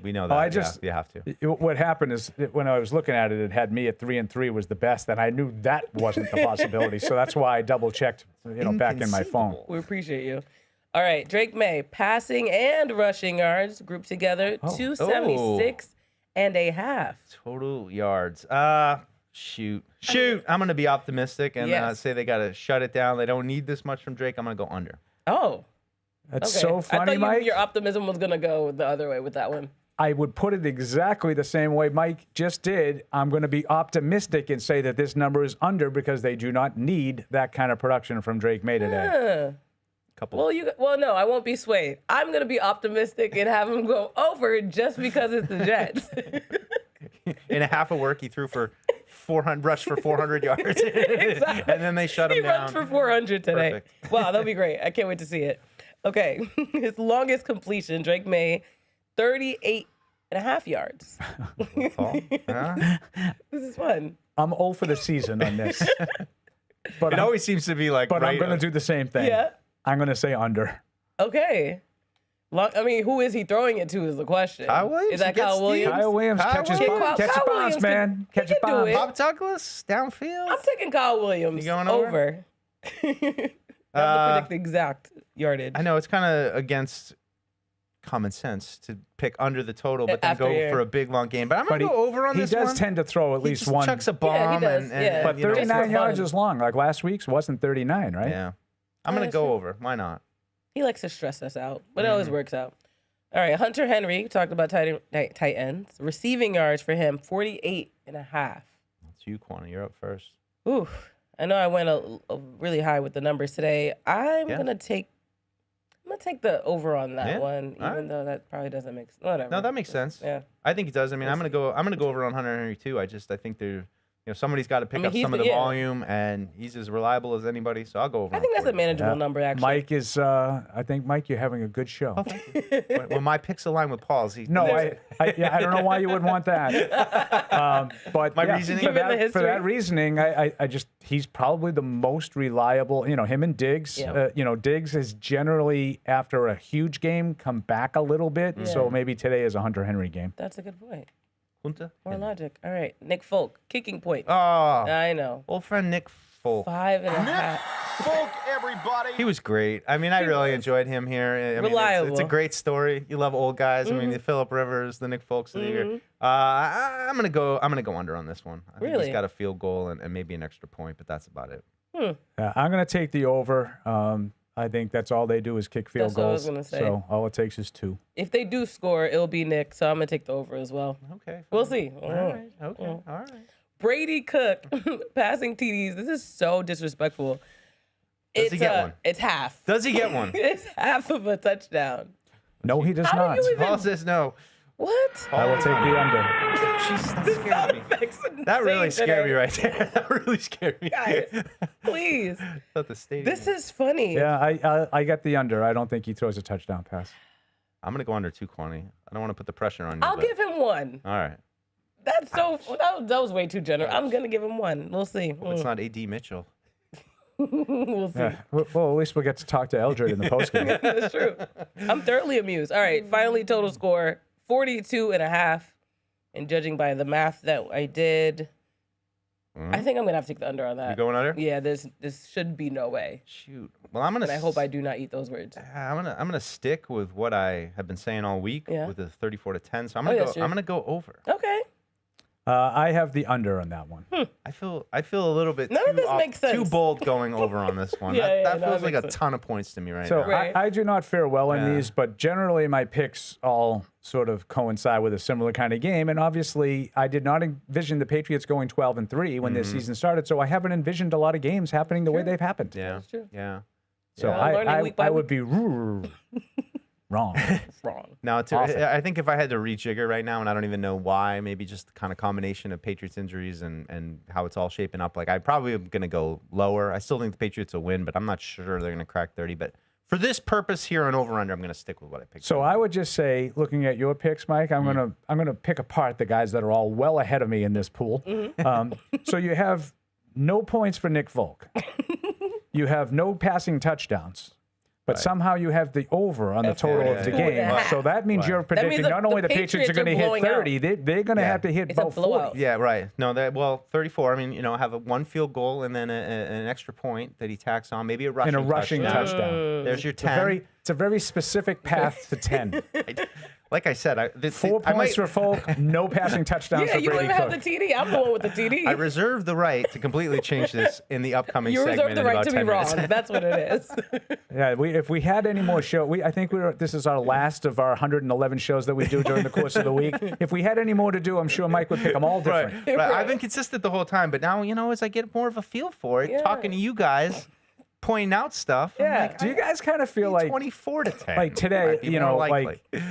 We know that. You have to. What happened is when I was looking at it, it had me at 3-3 was the best, and I knew that wasn't the possibility. So that's why I double checked, back in my phone. We appreciate you. All right, Drake May, passing and rushing yards grouped together, 276 and a half. Total yards. Shoot. I'm going to be optimistic and say they got to shut it down. They don't need this much from Drake. I'm going to go under. Oh. That's so funny, I thought Mike. your optimism was going to go the other way with that one. I would put it exactly the same way Mike just did. I'm going to be optimistic and say that this number is under because they do not need that kind of production from Drake May today. Well, no, I won't be swayed. I'm going to be optimistic and have him go over just because it's the Jets. In a half a work, he threw for 400, rushed for 400 yards. Exactly. And then they shut him down. He runs for 400 today. Perfect. Wow, that'll be great. I can't wait to see it. Okay, his longest completion, Drake May, 38 and a half yards. This is fun. I'm 0 for the season on this. But it always seems to be like. But I'm going to do the same thing. Yeah. I'm going to say under. Okay. Who is he throwing it to is the question. Kyle Williams. Is that Kyle Williams? Kyle Williams catches bombs, man. Catches bombs. Bob Douglas downfield. I'm taking Kyle Williams You going over. I have to predict the exact yardage. I know it's kind of against common sense to pick under the total, but then go for a big long game. But I'm going to go over on this one. He does tend to throw at least one. He chucks a bomb. But 39 yards is long. Like last week's wasn't 39, right? Yeah. I'm going to go over. Why not? He likes to stress us out, but it always works out. All right, Hunter Henry, talked about tight ends. Receiving yards for him, 48 and a half. That's you, Kwani. You're up first. Oof. I know I went a really high with the numbers today. I'm gonna take the over on that one, even though that probably doesn't make sense. Whatever. No, that makes sense. Yeah. I think it does. I mean, I'm gonna go over on Hunter Henry too. I think they're somebody's got to pick up some of the volume, and he's as reliable as anybody. So I'll go over. I think that's a manageable number, actually. Mike is. I think Mike, you're having a good show. Oh, thank you. When my picks align with Paul's, I don't know why you would want that. But my reasoning for that reasoning, he's probably the most reliable. Him and Diggs. Yeah. Diggs has generally after a huge game come back a little bit. Yeah. So maybe today is a Hunter Henry game. That's a good point. Junta? More logic. All right, Nick Folk, kicking point. Oh, I know. Old friend Nick Folk. 5.5. Folk, everybody. He was great. I mean, I really enjoyed him here. I mean, Reliable. it's a great story. You love old guys. I mean, the Phillip Rivers, the Nick Folks of the year. I'm gonna go under on this one. I think he's got a field goal and maybe an extra point, but that's about it. I'm gonna take the over. I think that's all they do is kick field That's what I was goals. gonna say. So all it takes is 2. If they do score, it'll be Nick, so I'm going to take the over as well. Okay. We'll see. All right. Okay. All right. Brady Cook, passing TDs. This is so disrespectful. Does he get one? It's half. Does he get one? It's half of a touchdown. No, he does How not. do you even- Paul says no. What? I will take the under. Jeez, that scared me. That really scared me right there. That really scared me. Guys, please. Thought the stadium. This is funny. Yeah, I get the under. I don't think he throws a touchdown pass. I'm gonna go under 220. I don't want to put the pressure on you. I'll but- give him 1. All right. That's so. That was way too generous. I'm going to give him 1. We'll see. It's not AD Mitchell. We'll see. Yeah. Well, at least we'll get to talk to Eldred in the postgame. That's true. I'm thoroughly amused. All right, finally, total score 42.5. And judging by the math that I did, I think I'm gonna have to take the under on that. You going under? Yeah, this should be no way. Shoot. Well, I'm gonna. And I hope I do not eat those words. I'm gonna stick with what I have been saying all week with the 34-10. So I'm gonna Oh, go. yeah, I'm gonna go over. Okay. I have the under on that one. I feel a little bit None too, of this makes sense. too bold going over on this one. Yeah, that no, feels that like makes a sense. ton of points to me right So now. I do not fare well in Yeah. these, but generally my picks all sort of coincide with a similar kind of game. And obviously, I did not envision the Patriots going 12-3 when this season started. So I haven't envisioned a lot of games happening the way they've happened. Yeah. That's true. Yeah. So Yeah. Learning week by I would week. be wrong. Wrong. Now, Awesome. I think if I had to rejigger right now, and I don't even know why, maybe just the kind of combination of Patriots injuries and how it's all shaping up. Like I probably am going to go lower. I still think the Patriots will win, but I'm not sure they're going to crack 30. But for this purpose here on over under, I'm going to stick with what I picked. So I would just say, looking at your picks, Mike, I'm gonna pick apart the guys that are all well ahead of me in this pool. So you have no points for Nick Volk. You have no passing touchdowns. But somehow you have the over on the total of the game. So that means you're predicting not only the Patriots are going to hit 30, they're going to have to hit about 40. Yeah, right. No, 34. I mean, have a 1 field goal and then an extra point that he tacks on, maybe a rushing touchdown. There's your 10. It's a very specific path to 10. Like I said, 4 points for Folk, no passing touchdowns Yeah, for you don't Brady even have Cook. the TD. I'm the one with the TD. I reserve the right to completely change this in the upcoming You segment. reserve the in right about to be 10 wrong. minutes. That's what it is. Yeah, if we had any more show, I think this is our last of our 111 shows that we do during the course of the week. If we had any more to do, I'm sure Mike would pick them all different. Right. I've been consistent the whole time, but now, as I get more of a feel for it, talking to you guys, pointing out stuff. I'm like, Do you guys kind of feel like 24-10? Like today, might be more likely. like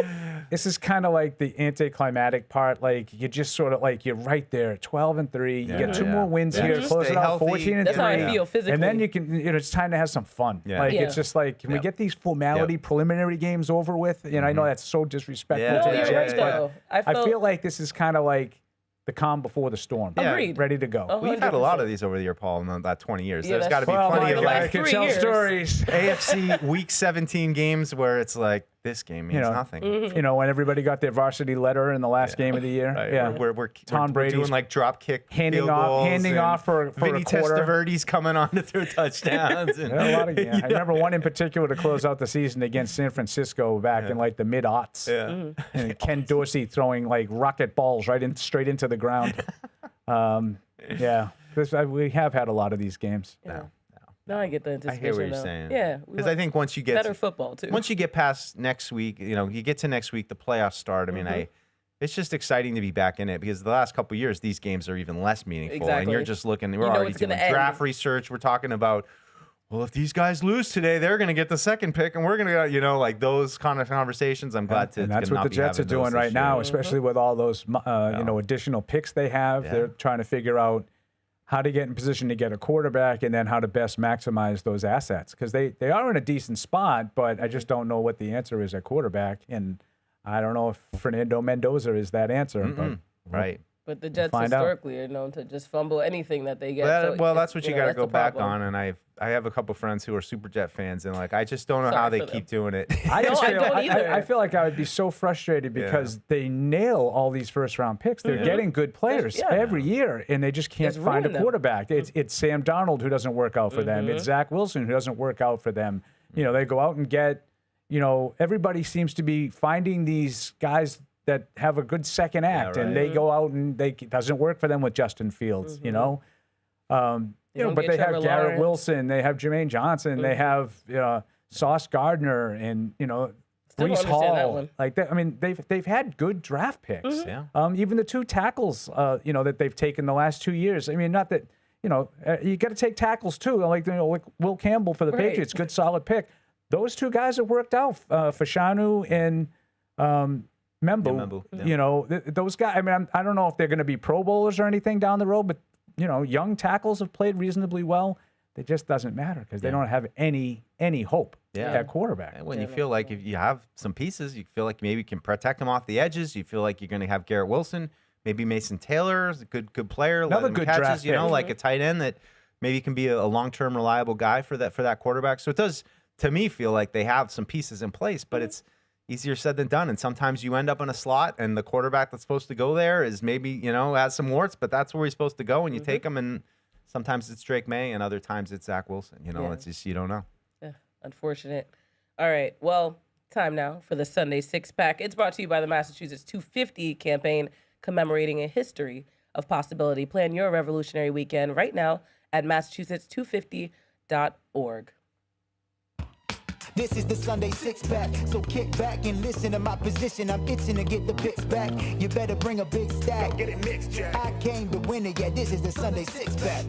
this is kind of like the anticlimactic part. Like you just sort of like you're right there, 12-3. You get 2 more wins here, close Stay it out healthy. 14-3. That's how I feel physically. And then you can, it's time to have some fun. Yeah. Like Yeah. it's just like, can we get these formality preliminary games over with? I know that's so disrespectful Yeah. to No, the you're Jets, right, though. but I feel like this is kind of like the calm before the storm. Yeah. Agreed. Ready to go. We've had a lot of these over the year, Paul, in that 20 years. Yeah, There's got to be that's plenty true. of Well, like I can tell stories. AFC Week 17 games where it's like, this game means nothing. When everybody got their varsity letter in the last game of the year. Right. Yeah. We're Tom Brady's Brady's doing like drop kick handing field off- goals handing and off for Vinny a quarter. Testaverde's coming on to throw touchdowns. And Yeah, a lot of games. I remember one in particular to close out the season against San Francisco back in like the mid-aughts. Yeah. And Ken Dorsey throwing like rocket balls straight into the ground. We have had a lot of these games. Now I get the I anticipation. hear what you're though. saying. Yeah. Because I think once you get better football too. Once you get past next week, you get to next week, the playoffs start. I mean, it's just exciting to be back in it because the last couple of years, these games are even less meaningful. And Exactly. you're just looking, we're You know already it's doing gonna end. draft research. We're talking about, well, if these guys lose today, they're going to get the second pick and we're going to, like those kind of conversations. I'm glad to And that's to what not the be Jets are having those doing this right year. now, especially with all those additional picks they have. Yeah. They're trying to figure out how to get in position to get a quarterback and then how to best maximize those assets because they are in a decent spot, but I just don't know what the answer is at quarterback. And I don't know if Fernando Mendoza is that answer. But Right. But the Jets find out. historically are known to just fumble anything that they get. Well, that's what you got to that's go the back problem. on. And I have a couple friends who are Super Jet fans, and I just don't know Sorry how they for them. keep doing it. I No, just I feel, don't either. I feel like I would be so frustrated because they nail all these first round picks. They're getting good players every year, and they just can't Just find a ruin them. quarterback. It's Sam Darnold who doesn't work out for them. It's Zach Wilson who doesn't work out for them. They go out and get, everybody seems to be finding these guys that have a good second act, and they go out and it doesn't work for them with Justin Fields, don't but get they have Trevor Garrett Lawrence. Wilson, they have Jermaine Johnson, they have Sauce Gardner and, Still Brees don't understand that Hall. one. Like that. I mean, they've had good draft picks. Mm-hmm. Even the 2 tackles, that they've taken the last 2 years. I mean, not that, you got to take tackles too. Like Will Campbell for the Right. Patriots, good solid pick. Those 2 guys have worked out. Fashanu and Membu. Yeah. Those guys. I mean, I don't know if they're going to be Pro Bowlers or anything down the road, but young tackles have played reasonably well. It just doesn't matter because they don't have any hope at quarterback. And when you feel like if you have some pieces, you feel like maybe you can protect them off the edges. You feel like you're going to have Garrett Wilson, maybe Mason Taylor is a good player. Another good catches, draft pick. like a tight end that maybe can be a long-term reliable guy for that quarterback. So it does, to me, feel like they have some pieces in place, but it's easier said than done. And sometimes you end up in a slot and the quarterback that's supposed to go there is maybe, has some warts, but that's where he's supposed to go. And you take him, and sometimes it's Drake May and other times it's Zach Wilson. It's just, you don't know. Yeah, unfortunate. All right. Well, time now for the Sunday Six Pack. It's brought to you by the Massachusetts 250 campaign, commemorating a history of possibility. Plan your revolutionary weekend right now at Massachusetts250.org. This is the Sunday Six Pack, so kick back and listen to my position. I'm itching to get the picks back. You better bring a big stack. Get it mixed, Jack. I came to win it, yeah. This is the Sunday Six Pack.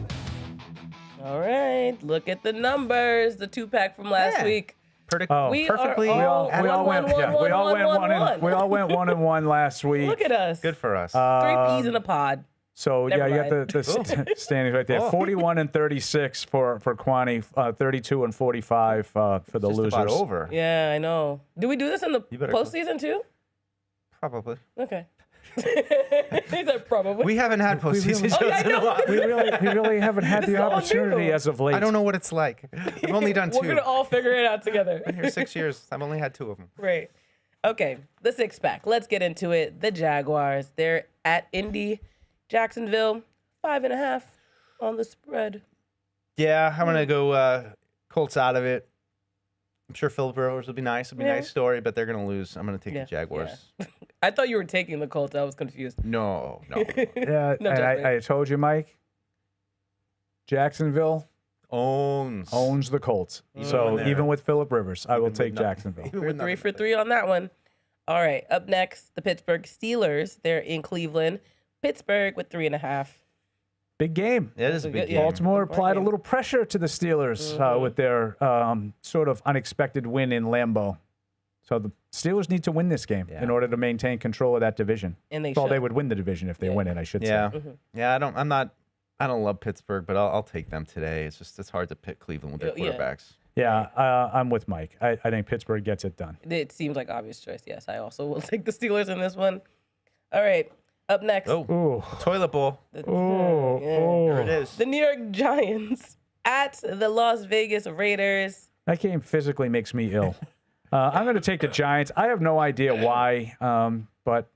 All right, look at the numbers. The 2-pack from last week. Perfectly. We all went 1-1 last week. Look at us. Good for us. 3 peas in a pod. So Never you got mind. the standings right there. 41-36 for Kwani, 32-45 for the Just losers. about over. Yeah, I know. Do we do this in the better postseason too? Probably. Okay. He said probably. We haven't had postseason shows in a while. We really haven't had the opportunity as of late. I don't know what it's like. I've only done 2. We're gonna all figure it out together. Been here 6 years. I've only had 2 of them. Right. Okay. The 6-pack. Let's get into it. The Jaguars. They're at Indy. Jacksonville, 5.5 on the spread. Yeah, I'm gonna go Colts out of it. I'm sure Philip Rivers will be nice. It'll be a nice story, but they're gonna lose. I'm gonna take the Jaguars. Yeah. I thought you were taking the Colts. I was confused. No. Yeah, No and I told you, Mike. Jacksonville owns the Colts. Even so when they're- even with Philip Rivers, I will even take with nothing. Jacksonville. We're 3 for 3 on that one. All right. Up next, the Pittsburgh Steelers. They're in Cleveland. Pittsburgh with 3.5. Big game. It is a big game. Baltimore applied a little pressure to the Steelers with their sort of unexpected win in Lambeau. So the Steelers need to win this game in order to maintain control of that division. And they they would win the division if they win it, I should say. Yeah. I don't love Pittsburgh, but I'll take them today. It's hard to pick Cleveland with their quarterbacks. Yeah, I'm with Mike. I think Pittsburgh gets it done. It seems like obvious choice. Yes, I also will take the Steelers in this one. All right. Up next. Toilet bowl. There it is. The New York Giants at the Las Vegas Raiders. That game physically makes me ill. I'm going to take the Giants. I have no idea why, but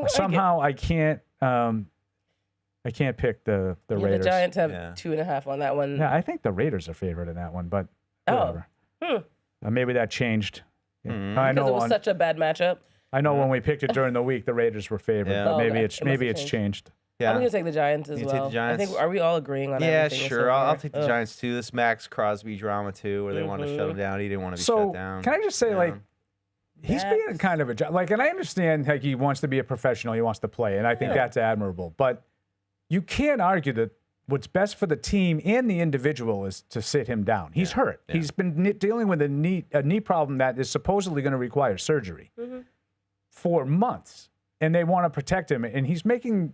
somehow I can't pick the Raiders. The Giants have 2.5 on that one. Yeah, I think the Raiders are favored in that one, but whatever. Maybe that changed. I know because it was such a bad matchup. I know when we picked it during the week, the Raiders were favored, but maybe it's changed. I'm going to take the Giants as well. Take the Giants? I think, are we all agreeing on Yeah, everything? sure. I'll take the Giants too. This Max Crosby drama too, where they want to shut him down. He didn't want to be shut down. Can I just say, he's being kind of and I understand he wants to be a professional, he wants to play, and I think that's admirable. But you can't argue that what's best for the team and the individual is to sit him down. He's hurt. Yeah. He's been dealing with a knee problem that is supposedly going to require surgery for months. And they want to protect him, and he's making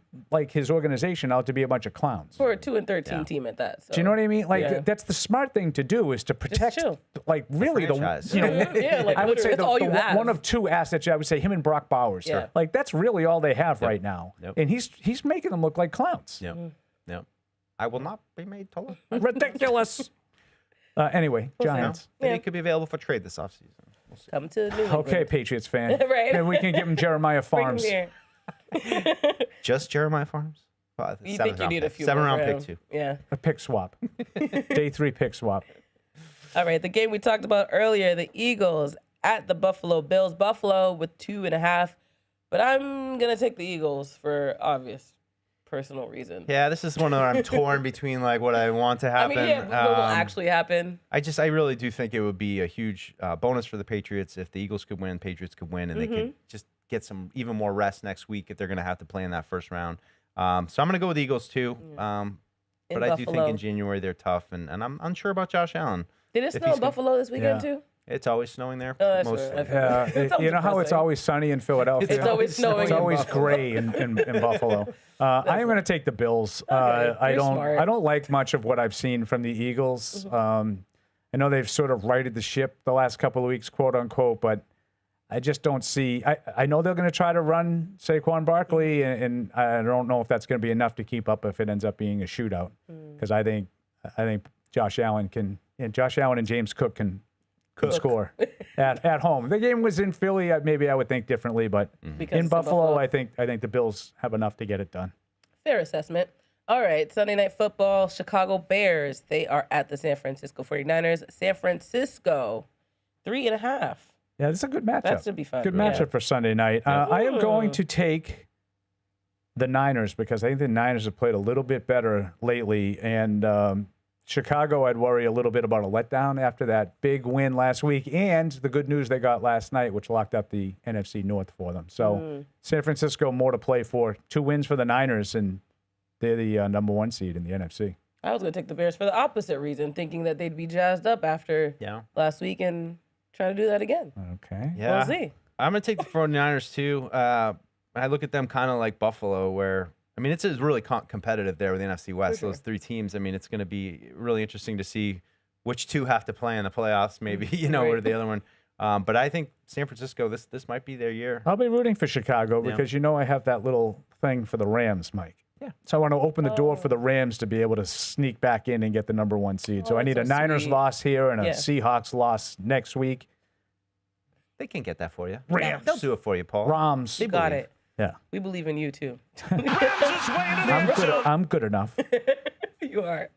his organization out to be a bunch of clowns. For a 2-13 team at that. So. Do you know what I mean? That's the smart thing to do is to protect, really the I would say all you have. One of 2 assets. I would say him and Brock Bowers. Yeah. That's really all they have right now, and he's making them look like clowns. Yep. I will not be made to look ridiculous. Anyway, Giants. Maybe he could be available for trade this offseason. Come to New England. Okay, Patriots fan. Right. And we can give him Jeremiah Farms. Just Jeremiah Farms? You think you need a few 7th round pick 2. Yeah. A pick swap. Day 3 pick swap. All right, the game we talked about earlier, the Eagles at the Buffalo Bills. Buffalo with 2.5. But I'm going to take the Eagles for obvious. personal reason. Yeah, this is one where I'm torn between like what I want to happen. What will actually happen? I really do think it would be a huge bonus for the Patriots if the Eagles could win, Patriots could win, and they could just get some even more rest next week if they're going to have to play in that first round. So I'm going to go with the Eagles too. But I do think in January they're tough, and I'm unsure about Josh Allen. Did it snow in Buffalo this weekend too? It's always snowing there. You know how it's always sunny in Philadelphia? It's always snowing. It's always gray in Buffalo. I am going to take the Bills. I don't like much of what I've seen from the Eagles. I know they've sort of righted the ship the last couple of weeks, quote unquote, but I just don't see. I know they're going to try to run Saquon Barkley, and I don't know if that's going to be enough to keep up if it ends up being a shootout. Because I think Josh Allen and James Cook can score at home. The game was in Philly. Maybe I would think differently, but in Buffalo, I think the Bills have enough to get it done. Fair assessment. All right, Sunday Night Football, Chicago Bears. They are at the San Francisco 49ers. San Francisco, 3.5. Yeah, this is a good matchup. That should be fun. Good matchup for Sunday night. I am going to take the Niners because I think the Niners have played a little bit better lately, and Chicago, I'd worry a little bit about a letdown after that big win last week and the good news they got last night, which locked up the NFC North for them. So San Francisco, more to play for. 2 wins for the Niners, and they're the number 1 seed in the NFC. I was going to take the Bears for the opposite reason, thinking that they'd be jazzed up after last week and try to do that again. Okay. Yeah. We'll see. I'm going to take the 49ers too. I look at them kind of like Buffalo, where it's really competitive there with the NFC West. Those 3 teams. It's going to be really interesting to see which 2 have to play in the playoffs, maybe, or the other one. But I think San Francisco, this might be their year. I'll be rooting for Chicago because I have that little thing for the Rams, Mike. Yeah. So I want to open the door for the Rams to be able to sneak back in and get the number 1 seed. So I need a Niners loss here and a Seahawks loss next week. They can get that for you. Rams. They'll do it for you, Paul. Rams. You got it. Yeah. We believe in you, too. I'm good enough. You are.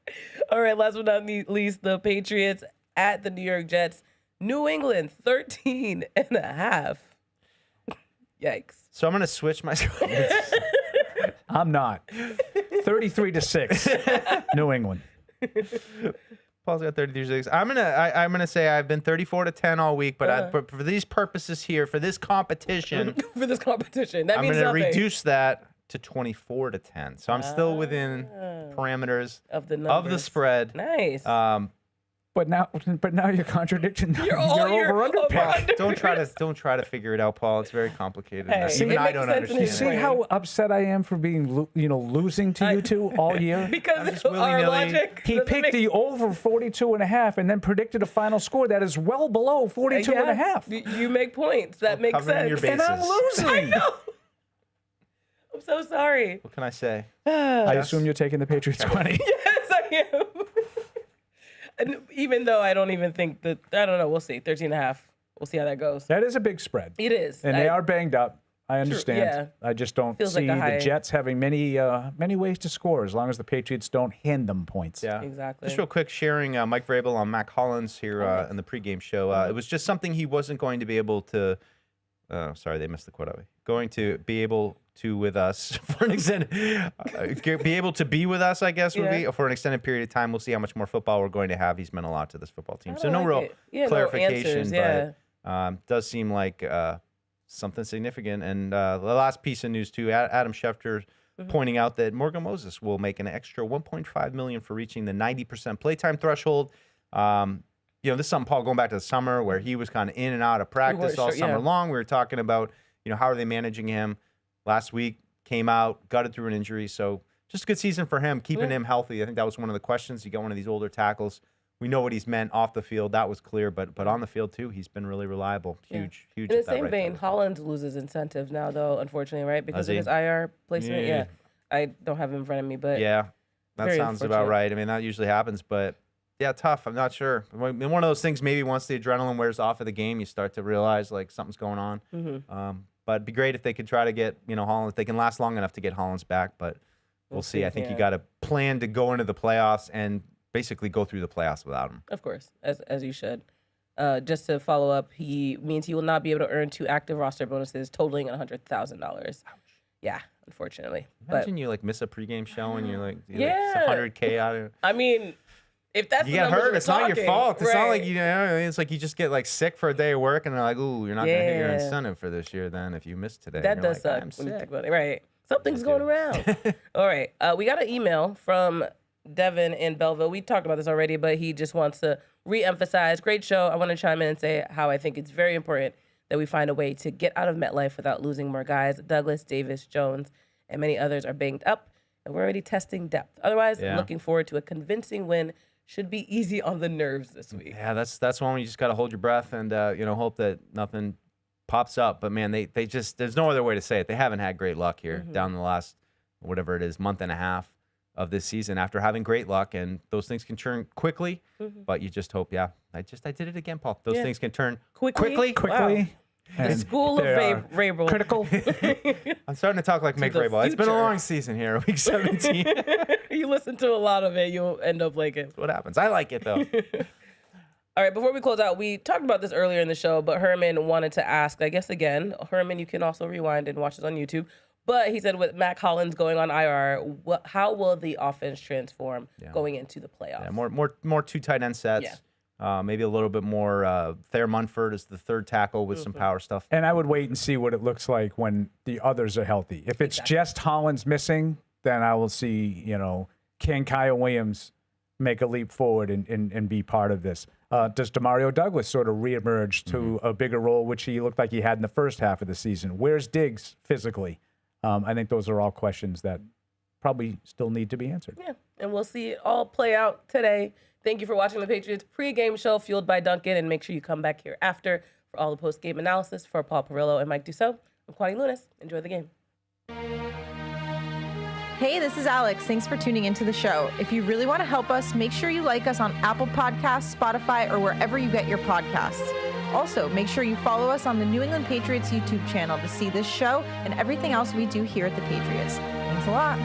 All right, last but not least, the Patriots at the New York Jets. New England, 13.5. Yikes. So I'm going to switch my I'm not. 33-6. New England. Paul's got 33-6. I'm gonna say I've been 34-10 all week, but but for these purposes here, for this competition, that I'm means gonna nothing. reduce that to 24-10. So I'm still within parameters of the spread. Nice. But now you're contradicting your over-under pick. Don't try to figure it out, Paul. It's very complicated. Hey, Even I don't understand. You see how upset I am for being losing to you two all year? Because our logic. He picked the over 42.5 and then predicted a final score that is well below 42.5. You make points. That makes sense. And I'm losing. I know. I'm so sorry. What can I say? I assume you're taking the Patriots 20. Yes, I am. And even though I don't even think that, I don't know, we'll see. 13.5. We'll see how that goes. That is a big spread. It is. And they are banged up. I understand. Yeah. I just don't Feels see like the Jets having many ways to score as long as the Patriots don't hand them points. Yeah, exactly. Just real quick, sharing Mike Vrabel on Mac Hollins here in the pregame show. It was just something he wasn't going to be able to. Sorry, they missed the quote. Going to be able to with us for an extended, be able to be with us, I guess, would be for an extended period of time. We'll see how much more football we're going to have. He's meant a lot to this football team. So no real clarification, but does seem like something significant. And the last piece of news too, Adam Schefter pointing out that Morgan Moses will make an extra $1.5 million for reaching the 90% playtime threshold. This is something, Paul, going back to the summer where he was kind of in and out of practice all summer long. We were talking about, how are they managing him? Last week came out, gutted through an injury. So just a good season for him, keeping him healthy. I think that was one of the questions. You got one of these older tackles. We know what he's meant off the field. That was clear. But on the field, too, he's been really reliable. Huge. In the same vein, Holland loses incentive now, though, unfortunately, right? Because of his IR placement. Yeah. I don't have him in front of me, but yeah, that sounds about right. I mean, that usually happens, but yeah, tough. I'm not sure. One of those things, maybe once the adrenaline wears off of the game, you start to realize like something's going on. But it'd be great if they could try to get, Holland, if they can last long enough to get Hollins back, but we'll see. I think you got to plan to go into the playoffs and basically go through the playoffs without him. Of course, as you should. Just to follow up, he means he will not be able to earn 2 active roster bonuses totaling $100,000. Yeah, unfortunately. Imagine you like miss a pregame show and you're like, Yeah. 100K out of it. I mean, if that's You the get numbers hurt, we're it's not your talking, fault. It's not like right. it's like you just get like sick for a day of work and they're like, ooh, you're not gonna hit your Yeah. incentive for this year then if you miss today. That And you're does like, suck I'm when you sick. think about it. Right. Something's going around. All right. We got an email from Devin in Belleville. We talked about this already, but he just wants to re-emphasize. Great show. I want to chime in and say how I think it's very important that we find a way to get out of MetLife without losing more guys. Douglas, Davis, Jones, and many others are banged up, and we're already testing depth. Otherwise, Yeah. looking forward to a convincing win. Should be easy on the nerves this week. Yeah, that's one where you just gotta hold your breath and hope that nothing pops up. But man, they just there's no other way to say it. They haven't had great luck here down the last whatever it is, month and a half of this season after having great luck, and those things can turn quickly. But you just hope, I did it again, Paul. Those things can turn quickly. Wow. The school of Vrabel. Critical. I'm starting to talk like Mick the Vrabel. It's been a future. long season here, week 17. You listen to a lot of it, you'll end up liking it. What happens? I like it though. All right, before we close out, we talked about this earlier in the show, but Herman wanted to ask, I guess again, Herman, you can also rewind and watch this on YouTube. But he said with Mac Hollins going on IR, how will the offense transform going into the playoffs? Yeah, more two tight end sets. Maybe a little bit more Thayer Munford as the third tackle with some power stuff. And I would wait and see what it looks like when the others are healthy. If it's just Hollins missing, then I will see, can Kyle Williams make a leap forward and be part of this? Does Demario Douglas sort of reemerge to a bigger role, which he looked like he had in the first half of the season? Where's Diggs physically? I think those are all questions that probably still need to be answered. Yeah, and we'll see it all play out today. Thank you for watching the Patriots pregame show fueled by Duncan, and make sure you come back here after for all the post-game analysis. For Paul Perillo and Mike Dussault, I'm Kwani Lunis. Enjoy the game. Hey, this is Alex. Thanks for tuning into the show. If you really want to help us, make sure you like us on Apple Podcasts, Spotify, or wherever you get your podcasts. Also, make sure you follow us on the New England Patriots YouTube channel to see this show and everything else we do here at the Patriots. Thanks a lot.